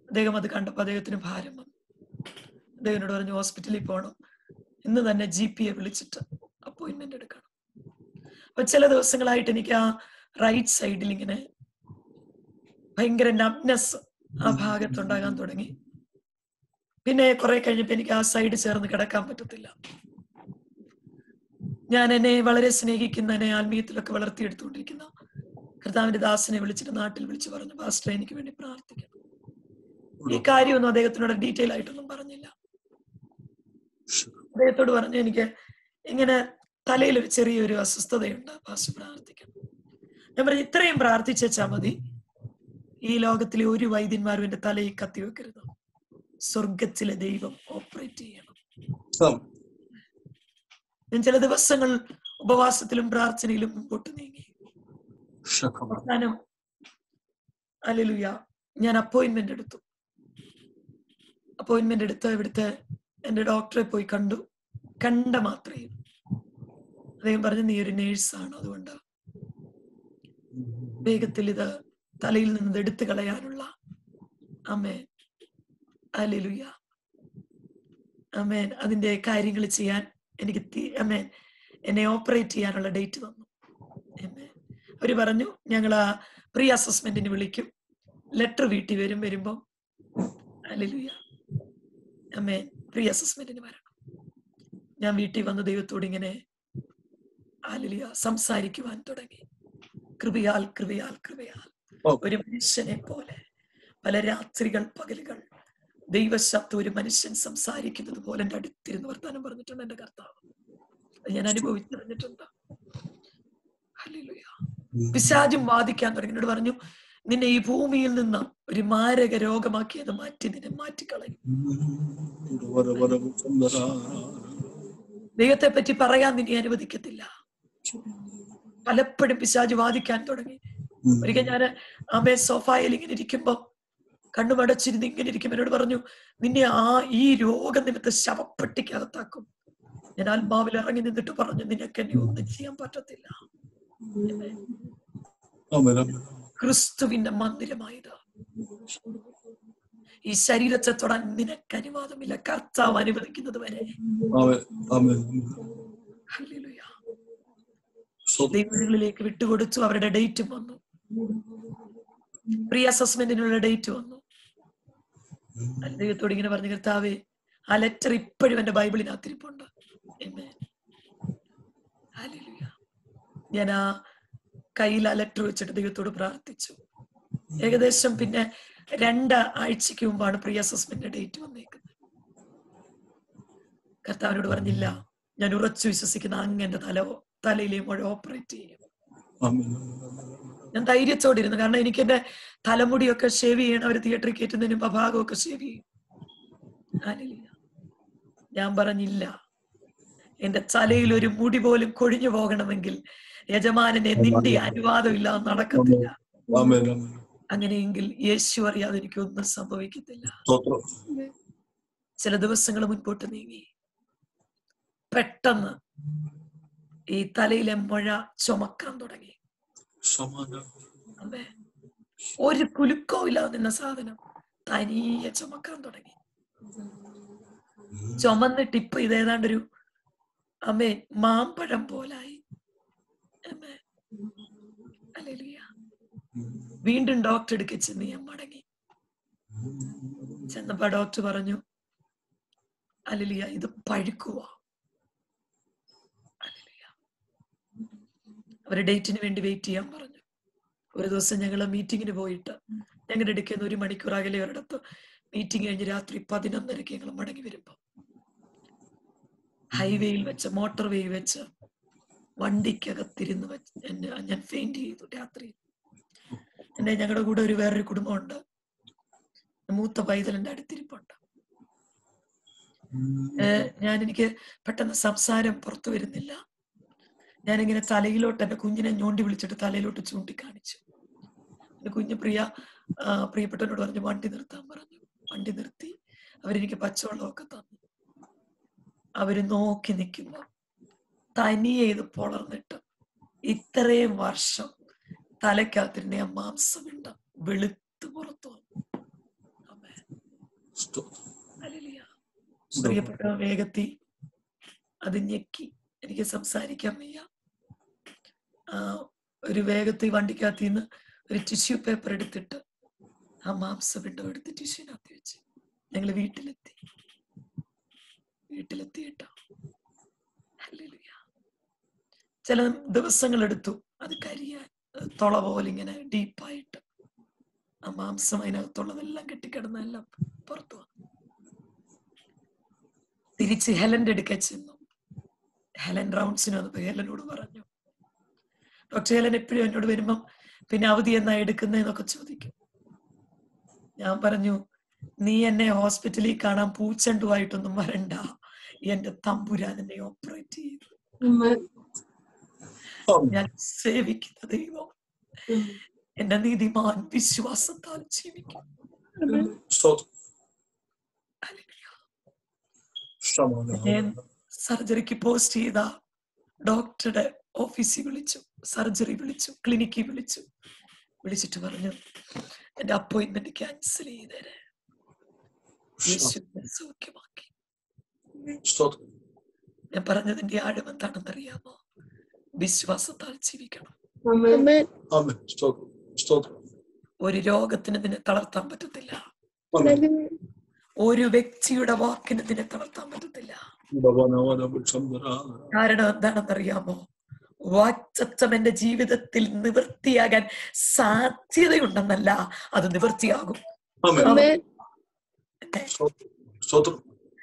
അദ്ദേഹം അത് കണ്ടപ്പോ അദ്ദേഹത്തിന് ഭാരം വന്നു. അദ്ദേഹത്തിനോട് പറഞ്ഞു, ഹോസ്പിറ്റലിൽ പോകണം, ഇന്ന് തന്നെ GP വിളിച്ചിട്ട് അപ്പോയിന്റ്മെന്റ് എടുക്കണം. അപ്പൊ ചില ദിവസങ്ങളായിട്ട് എനിക്ക് ആ റൈറ്റ് സൈഡിൽ ഇങ്ങനെ ഭയങ്കര നബ്നെസ് ആ ഭാഗത്തുണ്ടാകാൻ തുടങ്ങി. പിന്നെ കുറെ കഴിഞ്ഞപ്പോ എനിക്ക് ആ സൈഡ് ചേർന്ന് കിടക്കാൻ പറ്റത്തില്ല. ഞാൻ എന്നെ വളരെ സ്നേഹിക്കുന്ന, എന്നെ ആത്മീയത്തിലൊക്കെ വളർത്തിയെടുത്തുകൊണ്ടിരിക്കുന്ന കർത്താവിന്റെ ദാസനെ വിളിച്ചിട്ട് നാട്ടിൽ വിളിച്ചു പറഞ്ഞു, പാസ്റ്റർ എനിക്ക് വേണ്ടി പ്രാർത്ഥിക്കണം. ഈ കാര്യമൊന്നും അദ്ദേഹത്തിനോട് ഡീറ്റെയിൽ ആയിട്ടൊന്നും പറഞ്ഞില്ല. അദ്ദേഹത്തോട് പറഞ്ഞു, എനിക്ക് ഇങ്ങനെ തലയിൽ ഒരു ചെറിയൊരു അസ്വസ്ഥതയുണ്ട്, പാസ്റ്റർ പ്രാർത്ഥിക്കണം. ഞാൻ പറഞ്ഞു, ഇത്രയും പ്രാർത്ഥിച്ചാ മതി, ഈ ലോകത്തിലെ ഒരു വൈദ്യന്മാരും എന്റെ തലയിൽ കത്തിവെക്കരുത്, സ്വർഗത്തിലെ ദൈവം ഓപ്പറേറ്റ് ചെയ്യണം. ഞാൻ ചില ദിവസങ്ങൾ ഉപവാസത്തിലും പ്രാർത്ഥനയിലും മുമ്പോട്ട് നീങ്ങി. അവസാനം ഹല്ലേലൂയ, ഞാൻ അപ്പോയിന്റ്മെന്റ് എടുത്തു. ഇവിടുത്തെ എന്റെ ഡോക്ടറെ പോയി കണ്ട മാത്രമേ അദ്ദേഹം പറഞ്ഞു, നീ ഒരു നേഴ്സാണ്, അതുകൊണ്ട് വേഗത്തിൽ ഇത് തലയിൽ നിന്ന് എടുത്തു കളയാനുള്ള ആമേൻ ഹല്ലേലൂയ ആമേൻ അതിന്റെ കാര്യങ്ങൾ ചെയ്യാൻ എനിക്ക് ആമേൻ എന്നെ ഓപ്പറേറ്റ് ചെയ്യാനുള്ള ഡേറ്റ് തന്നു. അവര് പറഞ്ഞു, ഞങ്ങൾ ആ പ്രീ അസസ്മെന്റിന് വിളിക്കും, ലെറ്റർ വീട്ടിൽ വരുമ്പോ ഹല്ലേലൂയ ആമേൻ പ്രീ അസസ്മെന്റിന് വരണം. ഞാൻ വീട്ടിൽ വന്ന് ദൈവത്തോട് ഇങ്ങനെ സംസാരിക്കുവാൻ തുടങ്ങി. കൃപയാൽ കൃപയാൽ കൃപയാൽ ഒരു മനുഷ്യനെ പോലെ പല രാത്രികൾ പകലുകൾ ദൈവശബ്ദം ഒരു മനുഷ്യൻ സംസാരിക്കുന്നത് പോലെ എന്റെ അടുത്തിരുന്ന് വർത്താനം പറഞ്ഞിട്ടുണ്ട് എന്റെ കർത്താവ്. ഞാൻ അനുഭവിച്ചറിഞ്ഞിട്ടുണ്ട്. ഹല്ലേലൂയ. പിശാചും വാദിക്കാൻ തുടങ്ങി. എന്നോട് പറഞ്ഞു, നിന്നെ ഈ ഭൂമിയിൽ നിന്ന് ഒരു മാരക രോഗമാക്കിയത് നിന്നെ മാറ്റിക്കളയും. ദൈവത്തെ പറ്റി പറയാൻ നിന്നെ അനുവദിക്കത്തില്ല. പലപ്പോഴും പിശാച് വാദിക്കാൻ തുടങ്ങി. ഒരിക്കൽ ഞാൻ സോഫായിൽ ഇങ്ങനെ ഇരിക്കുമ്പോ കണ്ണുമടച്ചിരുന്ന് ഇങ്ങനെ ഇരിക്കും. എന്നോട് പറഞ്ഞു, നിന്നെ ഈ രോഗനിമിത്ത ശവപ്പെട്ടിക്കകത്താക്കും. ഞാൻ ആത്മാവിൽ ഇറങ്ങി നിന്നിട്ട് പറഞ്ഞു, നിനക്ക് എന്നെ ഒന്നും ചെയ്യാൻ പറ്റത്തില്ല. ക്രിസ്തുവിന്റെ മന്ദിരമായത് ഈ ശരീരത്തെ തൊടാൻ നിനക്ക് അനുവാദമില്ല, കർത്താവ് അനുവദിക്കുന്നത് വരെ. ദൈവങ്ങളിലേക്ക് വിട്ടുകൊടുത്തു. അവരുടെ ഡേറ്റും വന്നു. പ്രീ അസസ്മെന്റിനുള്ള ഡേറ്റ് വന്നു. ദൈവത്തോട് ഇങ്ങനെ പറഞ്ഞു, കർത്താവേ, ആ ലെറ്റർ ഇപ്പോഴും എന്റെ ബൈബിളിനകത്തിരിപ്പുണ്ട്. ഞാൻ ആ കയ്യിൽ ആ ലെറ്റർ വെച്ചിട്ട് ദൈവത്തോട് പ്രാർത്ഥിച്ചു. ഏകദേശം പിന്നെ 2 ആഴ്ചക്ക് മുമ്പാണ് പ്രീ അസസ്മെന്റ് ഡേറ്റ് വന്നേക്കുന്നത്. കർത്താവിനോട് പറഞ്ഞില്ല, ഞാൻ ഉറച്ചു വിശ്വസിക്കുന്ന അങ്ങ് എന്റെ തലയിലെ മുഴ ഓപ്പറേറ്റ് ചെയ്യും. ഞാൻ ധൈര്യത്തോടെ ഇരുന്നു. കാരണം എനിക്ക് എന്റെ തലമുടിയൊക്കെ ഷേവ് ചെയ്യണം. അവർ തിയേറ്ററിൽ കയറ്റുന്നതിന് മുമ്പ് ഭാഗമൊക്കെ ഷേവ് ചെയ്യും. ഞാൻ പറഞ്ഞില്ല, എന്റെ തലയിൽ ഒരു മുടി പോലും കൊഴിഞ്ഞു പോകണമെങ്കിൽ യജമാനനെ നിന്റെ അനുവാദം ഇല്ലാതെ നടക്കത്തില്ല. അങ്ങനെയെങ്കിൽ യേശു അറിയാതെ എനിക്കൊന്നും സംഭവിക്കത്തില്ല. ചില ദിവസങ്ങൾ മുൻപോട്ട് നീങ്ങി. പെട്ടെന്ന് ഈ തലയിലെ മുഴ ചുമക്കാൻ തുടങ്ങി. ഒരു കുലുക്കോ ഇല്ലാതെ നിന്ന സാധനം തനിയെ ചുമക്കാൻ തുടങ്ങി. ചുമന്നിട്ട് ഇപ്പൊ ഇതേതാണ്ടൊരു മാമ്പഴം പോലായി. വീണ്ടും ഡോക്ടർ എടുക്ക ചെന്ന് ഞാൻ മടങ്ങി. ചെന്നപ്പോ ഡോക്ടർ പറഞ്ഞു, അല്ലേലിയ, ഇത് പഴുക്കുക. അവര് ഡേറ്റിന് വേണ്ടി വെയിറ്റ് ചെയ്യാൻ പറഞ്ഞു. ഒരു ദിവസം ഞങ്ങൾ മീറ്റിങ്ങിന് പോയിട്ട് ഞങ്ങളുടെ ഇടയ്ക്ക് 1 മണിക്കൂർ അകലെ ഒരിടത്ത് മീറ്റിംഗ് കഴിഞ്ഞ് രാത്രി 11:30 ഞങ്ങൾ മടങ്ങി വരുമ്പോ ഹൈവേയിൽ വെച്ച്, മോട്ടോർ വേയിൽ വെച്ച് വണ്ടിക്കകത്തിരുന്ന് വെച്ച് ഞാൻ ഫെയിന്റ് ചെയ്തു രാത്രി. എന്നെ ഞങ്ങളുടെ കൂടെ വേറൊരു കുടുംബമുണ്ട്. മൂത്ത പൈതലിന്റെ അടുത്തിരിപ്പുണ്ട്. എനിക്ക് പെട്ടെന്ന് സംസാരം പുറത്തു വരുന്നില്ല. ഞാനിങ്ങനെ തലയിലോട്ട് എന്റെ കുഞ്ഞിനെ ഞോണ്ടി വിളിച്ചിട്ട് തലയിലോട്ട് ചൂണ്ടിക്കാണിച്ചു. എന്റെ കുഞ്ഞ് പ്രിയപ്പെട്ടവനോട് പറഞ്ഞു, വണ്ടി നിർത്താൻ പറഞ്ഞു. വണ്ടി നിർത്തി. അവരെനിക്ക് പച്ചവെള്ളമൊക്കെ തന്നു. അവര് നോക്കി നിൽക്കുമ്പോ തനിയെ ഇത് പൊളർന്നിട്ട് ഇത്രയും വർഷം തലയ്ക്കകത്തിരുന്ന ആ മാംസമുണ്ട് വെളുത്ത് പുറത്തു വന്നു. പ്രിയപ്പെട്ട വേഗത്തിൽ അത് ഞെക്കി. എനിക്ക് സംസാരിക്കാൻ വയ്യ. ഒരു വേഗത്തിൽ വണ്ടിക്കകത്തിന്ന് ഒരു ടിഷ്യൂ പേപ്പർ എടുത്തിട്ട് ആ മാംസം വിണ്ടോ എടുത്ത് ടിഷ്യൂനകത്ത് വെച്ച് ഞങ്ങള് വീട്ടിലെത്തിയിട്ടോ. ചില ദിവസങ്ങൾ എടുത്തു അത് കരിയാൻ. തുള പോലെ ഇങ്ങനെ ഡീപ്പായിട്ട് ആ മാംസം അതിനകത്തുള്ളതെല്ലാം കെട്ടിക്കിടന്നെല്ലാം പുറത്തു വന്നു. തിരിച്ച് ഹെലന്റെ അടുക്ക ചെന്നു. ഹെലൻ റൗണ്ട്സിന് വന്നപ്പോ ഹെലനോട് പറഞ്ഞു, ഡോക്ടർ ഹെലൻ എപ്പോഴും എന്നോട് വരുമ്പം പിന്നെ അവധി എന്നാ എടുക്കുന്നതെന്നൊക്കെ ചോദിക്കും. ഞാൻ പറഞ്ഞു, നീ എന്നെ ഹോസ്പിറ്റലിൽ കാണാൻ പൂച്ചണ്ടുമായിട്ടൊന്നും വരണ്ട, എന്റെ തമ്പുരാൻ എന്നെ ഓപ്പറേറ്റ് ചെയ്തു. ഞാൻ സേവിക്കുന്ന ദൈവം എന്റെ നീതിമാൻ വിശ്വാസത്താൽ ജീവിക്കും. സർജറിക്ക് പോസ്റ്റ് ചെയ്ത ഡോക്ടറുടെ ഓഫീസിൽ വിളിച്ചു, സർജറി വിളിച്ചു, ക്ലിനിക്കിൽ വിളിച്ചിട്ട് പറഞ്ഞു, എന്റെ അപ്പോയിന്റ്മെന്റ് ക്യാൻസൽ ചെയ്തേരെ, സൗഖ്യമാക്കി. ഞാൻ പറഞ്ഞതിന്റെ ആഴം എന്താണെന്ന് അറിയാമോ? വിശ്വാസത്താൽ ജീവിക്കണം. ഒരു രോഗത്തിന് നിന്നെ തളർത്താൻ പറ്റത്തില്ല. ഒരു വ്യക്തിയുടെ വാക്കിന് നിന്നെ തളർത്താൻ പറ്റത്തില്ല. കാരണം എന്താണെന്നറിയാമോ? വാഗ്ദത്തം എന്റെ ജീവിതത്തിൽ നിവൃത്തിയാകാൻ സാധ്യതയുണ്ടെന്നല്ല, അത് നിവൃത്തിയാകും.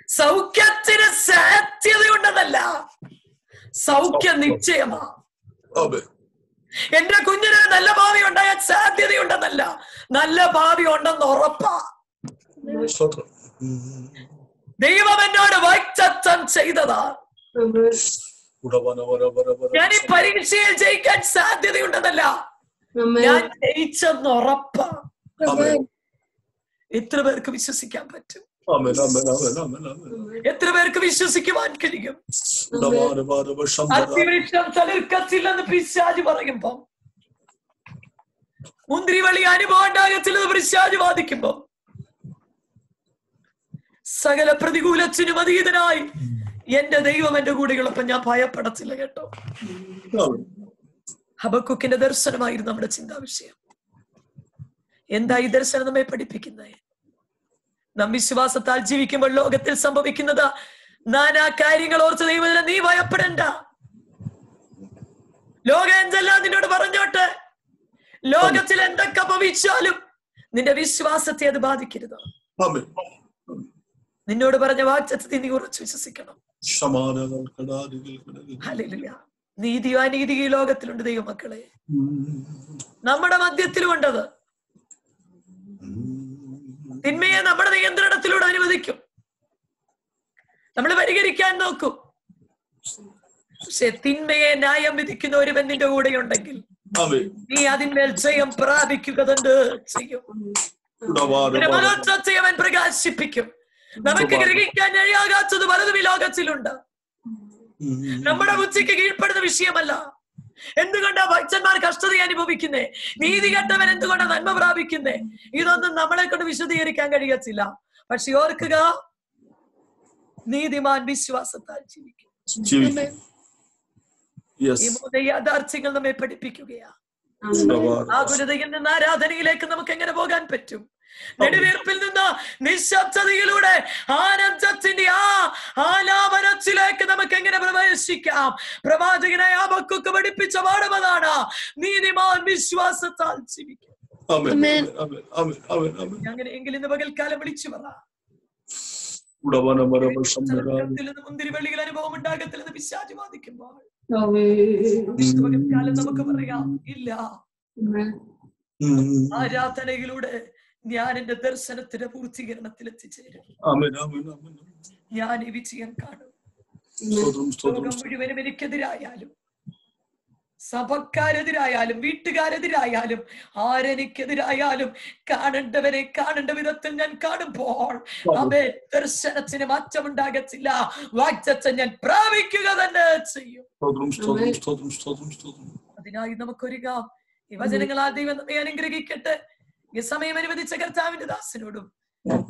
സൗഖ്യത്തിന് സാധ്യതയുണ്ടെന്നല്ല, സൗഖ്യം നിശ്ചയമാ. എന്റെ കുഞ്ഞിന് നല്ല ഭാവി ഉണ്ടായാൽ സാധ്യതയുണ്ടെന്നല്ല, നല്ല ഭാവി ഉണ്ടെന്ന് ഉറപ്പാ. ദൈവം എന്നോട് വാഗ്ദത്തം ചെയ്തതാ. ഞാൻ ഈ പരീക്ഷയിൽ ജയിക്കാൻ സാധ്യതയുണ്ടെന്നല്ല, ഞാൻ ജയിച്ചെന്ന് ഉറപ്പാ. എത്ര പേർക്ക് വിശ്വസിക്കാൻ പറ്റും? എത്ര പേർക്ക് വിശ്വസിക്കുവാൻ കഴിയും? അത്തിവൃക്ഷം തളിർക്കത്തില്ലെന്ന് പിശാച് പറയുമ്പോ, മുന്തിരിവള്ളി അനുഭവം ഉണ്ടാകത്തില്ലെന്ന് പിശാച് വാദിക്കുമ്പോ, സകല പ്രതികൂലത്തിനും അതീതനായി എന്റെ ദൈവം എന്റെ കൂടെയുള്ളപ്പോൾ ഞാൻ ഭയപ്പെടത്തില്ല കേട്ടോ. ഹബക്കൂക്കിന്റെ ദർശനമായിരുന്നു നമ്മുടെ ചിന്താ വിഷയം. എന്താ ഈ ദർശനം നമ്മെ പഠിപ്പിക്കുന്നത്? നാം വിശ്വാസത്താൽ ജീവിക്കുമ്പോൾ ലോകത്തിൽ സംഭവിക്കുന്നത് നാനാ കാര്യങ്ങൾ ഓർത്ത് ദൈവത്തിനെ നീ ഭയപ്പെടണ്ട. ലോകം എന്തെല്ലാം നിന്നോട് പറഞ്ഞോട്ടെ, ലോകത്തിൽ എന്തൊക്കെ ഭവിച്ചാലും നിന്റെ വിശ്വാസത്തെ അത് ബാധിക്കരുത്. നിന്നോട് പറഞ്ഞ വാഗ്ദത്തത്തെ നീ ഉറച്ചു വിശ്വസിക്കണം. ഹല്ലേലൂയ. നീതിയോ അനീതിയോ ലോകത്തിലുണ്ട് ദൈവമക്കളെ, നമ്മുടെ മധ്യത്തിലുമുണ്ടത്. തിന്മയെ നമ്മുടെ നിയന്ത്രണത്തിലൂടെ അനുവദിക്കും, നമ്മൾ പരിഹരിക്കാൻ നോക്കും. പക്ഷെ തിന്മയെ ന്യായം വിധിക്കുന്ന ഒരുവൻ നിന്റെ കൂടെ ഉണ്ടെങ്കിൽ നീ അതിന്മേൽ ജയം പ്രാപിക്കുക തന്നെ ചെയ്യും. മഹത്വത്തെ അവൻ പ്രകാശിപ്പിക്കും. നമുക്ക് ഗ്രഹിക്കാൻ കഴിയാകാത്തത് പലതും ഈ ലോകത്തിലുണ്ട്. നമ്മുടെ ബുദ്ധിക്ക് കീഴ്പ്പെടുന്ന വിഷയമല്ല. എന്തുകൊണ്ടാ ഭക്തന്മാർ കഷ്ടത അനുഭവിക്കുന്നേ? നീതി കെട്ടവൻ എന്തുകൊണ്ടാ നന്മ പ്രാപിക്കുന്നേ? ഇതൊന്നും നമ്മളെ കൊണ്ട് വിശദീകരിക്കാൻ കഴിയത്തില്ല. പക്ഷെ ഓർക്കുക, നീതിമാൻ വിശ്വാസത്താൽ ജീവിക്കും. ഈ മൂന്ന് യാഥാർത്ഥ്യങ്ങൾ നമ്മെ പഠിപ്പിക്കുകയാ. ആകുലതയിൽ നിന്ന് ആരാധനയിലേക്ക് നമുക്ക് എങ്ങനെ പോകാൻ പറ്റും? നെടുവീർപ്പിൽ നിന്ന് നിശബ്ദതയിലൂടെ ആനന്ദത്തിന്റെ ആലാപനത്തിലേക്ക് നമുക്ക് എങ്ങനെ പ്രവേശിക്കാം? പ്രവാചകനായ ഹബക്കൂക്ക് പഠിപ്പിച്ച പാഠമതാണ്, നീതിമാൻ വിശ്വാസത്താൽ ജീവിക്കും. അങ്ങനെയെങ്കിൽ ഇന്ന് പകൽക്കാലം വിളിച്ചു പറ, മുന്തിരിവള്ളികൾ അനുഭവം ഉണ്ടാകത്തില്ലെന്ന് പിശാച് വാദിക്കുമ്പോൾ പകൽക്കാലം നമുക്ക് പറയാം, ഇല്ല, ആരാധനയിലൂടെ ഞാൻ എന്റെ ദർശനത്തിന്റെ പൂർത്തീകരണത്തിൽ എത്തിച്ചേരും. ഞാൻ ഈ വിജയം കാണും. ലോകം മുഴുവനും എനിക്കെതിരായാലും, സഭക്കാരെതിരായാലും, വീട്ടുകാരെതിരായാലും, ആരെനിക്കെതിരായാലും, കാണേണ്ടവരെ കാണേണ്ട വിധത്തിൽ ഞാൻ കാണുമ്പോൾ അവൻ ദർശനത്തിന് മാറ്റമുണ്ടാകത്തില്ല. വാഗ്ദത്തം ഞാൻ പ്രാപിക്കുക തന്നെ ചെയ്യും. അതിനായി നമുക്കൊരുങ്ങാം. ഈ വചനങ്ങളാൽ ദൈവം നമ്മെ അനുഗ്രഹിക്കട്ടെ. ഈ സമയം അനുവദിച്ച കർത്താവിന്റെ ദാസനോടും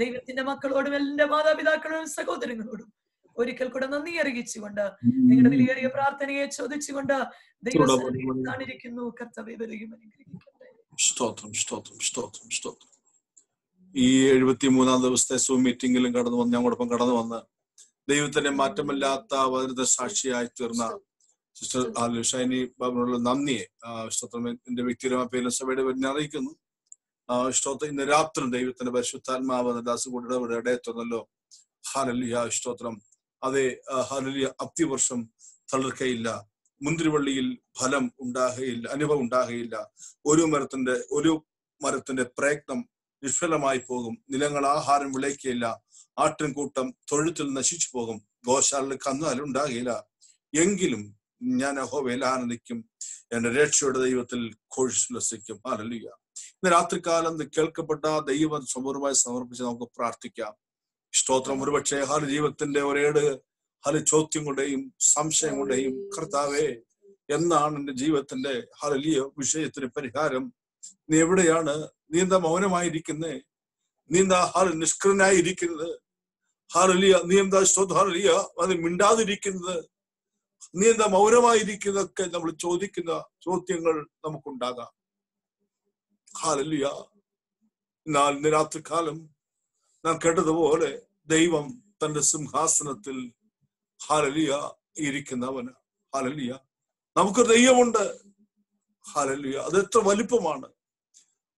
ദൈവത്തിന്റെ മക്കളോടും എല്ലാ മാതാപിതാക്കളോടും സഹോദരങ്ങളോടും ഒരിക്കൽ കൂടെ നന്ദി അറിയിച്ചുകൊണ്ട് നിങ്ങളുടെ വിലയേറിയ പ്രാർത്ഥനയെ ചോദിച്ചുകൊണ്ട് ദൈവത്തിരിക്കുന്നു. കർത്താവേ വരെയും അനുഗ്രഹിക്കട്ടെ. സ്തോത്രം, സ്തോത്രം, സ്തോത്രം, സ്തോത്രം. ഈ 73-ാം ദിവസത്തെ സൂം മീറ്റിംഗിലും കടന്നു വന്ന് ഞങ്ങളോടൊപ്പം കടന്നു വന്ന് ദൈവത്തിന്റെ മാറ്റമില്ലാത്ത വചനത്തെ സാക്ഷിയായി തീർന്ന സിസ്റ്റർ ഷൈനി ബാബുവിനുള്ള നന്ദിയെ സ്തോത്രം എന്റെ വ്യക്തിപരമായ പേരിലും സഭയുടെ പേരിനെ അറിയിക്കുന്നു. സ്തോത്രം. ഇന്ന് രാത്രി ദൈവത്തിന്റെ പരിശുദ്ധാത്മാവ് ദാസുകൂടെ ഇടയത്തുന്നല്ലോ. ഹല്ലേലൂയ, സ്തോത്രം. അതെ, ഹല്ലേലൂയ. അത്തിവർഷം തളിർക്കയില്ല, മുന്തിരിവള്ളിയിൽ ഫലം ഉണ്ടാകുകയില്ല, അനുഭവം ഉണ്ടാകുകയില്ല. ഒരു മരത്തിന്റെ പ്രയത്നം നിഷ്ഫലമായി പോകും. നിലങ്ങൾ ആഹാരം വിളയിക്കുകയില്ല. ആട്ടിൻകൂട്ടം തൊഴുത്തിൽ നശിച്ചു പോകും. ഗോശാലയിൽ കന്നുകാലി ഉണ്ടാകുകയില്ല. എങ്കിലും ഞാൻ യഹോവയിൽ ആനന്ദിക്കും, എന്റെ രക്ഷയുടെ ദൈവത്തിൽ ഘോഷിച്ചുല്ലസിക്കും. ഹല്ലേലൂയ. ഇന്ന് രാത്രികാലം കേൾക്കപ്പെട്ട ദൈവം സമൂഹമായി സമർപ്പിച്ച് നമുക്ക് പ്രാർത്ഥിക്കാം. സ്തോത്രം. ഒരുപക്ഷെ ജീവിതത്തിന്റെ ഒരേട് ചോദ്യങ്ങളുടെയും സംശയങ്ങളുടെയും കർത്താവേ, എന്നാണ് എന്റെ ജീവിതത്തിന്റെ ഹല്ലേലൂയ വിഷയത്തിന് പരിഹാരം? നീ എവിടെയാണ്? നീ എന്താ മൗനമായിരിക്കുന്നേ? നീ എന്താ നിഷ്ക്രിയനായിരിക്കുന്നത്? ഹല്ലേലൂയ. നീ എന്താ ഹല്ലേലൂയ അത് മിണ്ടാതിരിക്കുന്നത്? നീ എന്താ മൗനമായിരിക്കുന്നതൊക്കെ നമ്മൾ ചോദിക്കുന്ന ചോദ്യങ്ങൾ നമുക്കുണ്ടാകാം. ഹല്ലേലൂയ. എന്നാൽ ഇന്ന് രാത്രികാലം നാം കേട്ടതുപോലെ ദൈവം തന്റെ സിംഹാസനത്തിൽ ഹല്ലേലൂയ ഇരിക്കുന്നവന്. ഹല്ലേലൂയ നമുക്കൊരു ദൈവമുണ്ട്. ഹല്ലേലൂയ അത് എത്ര വലിപ്പമാണ്!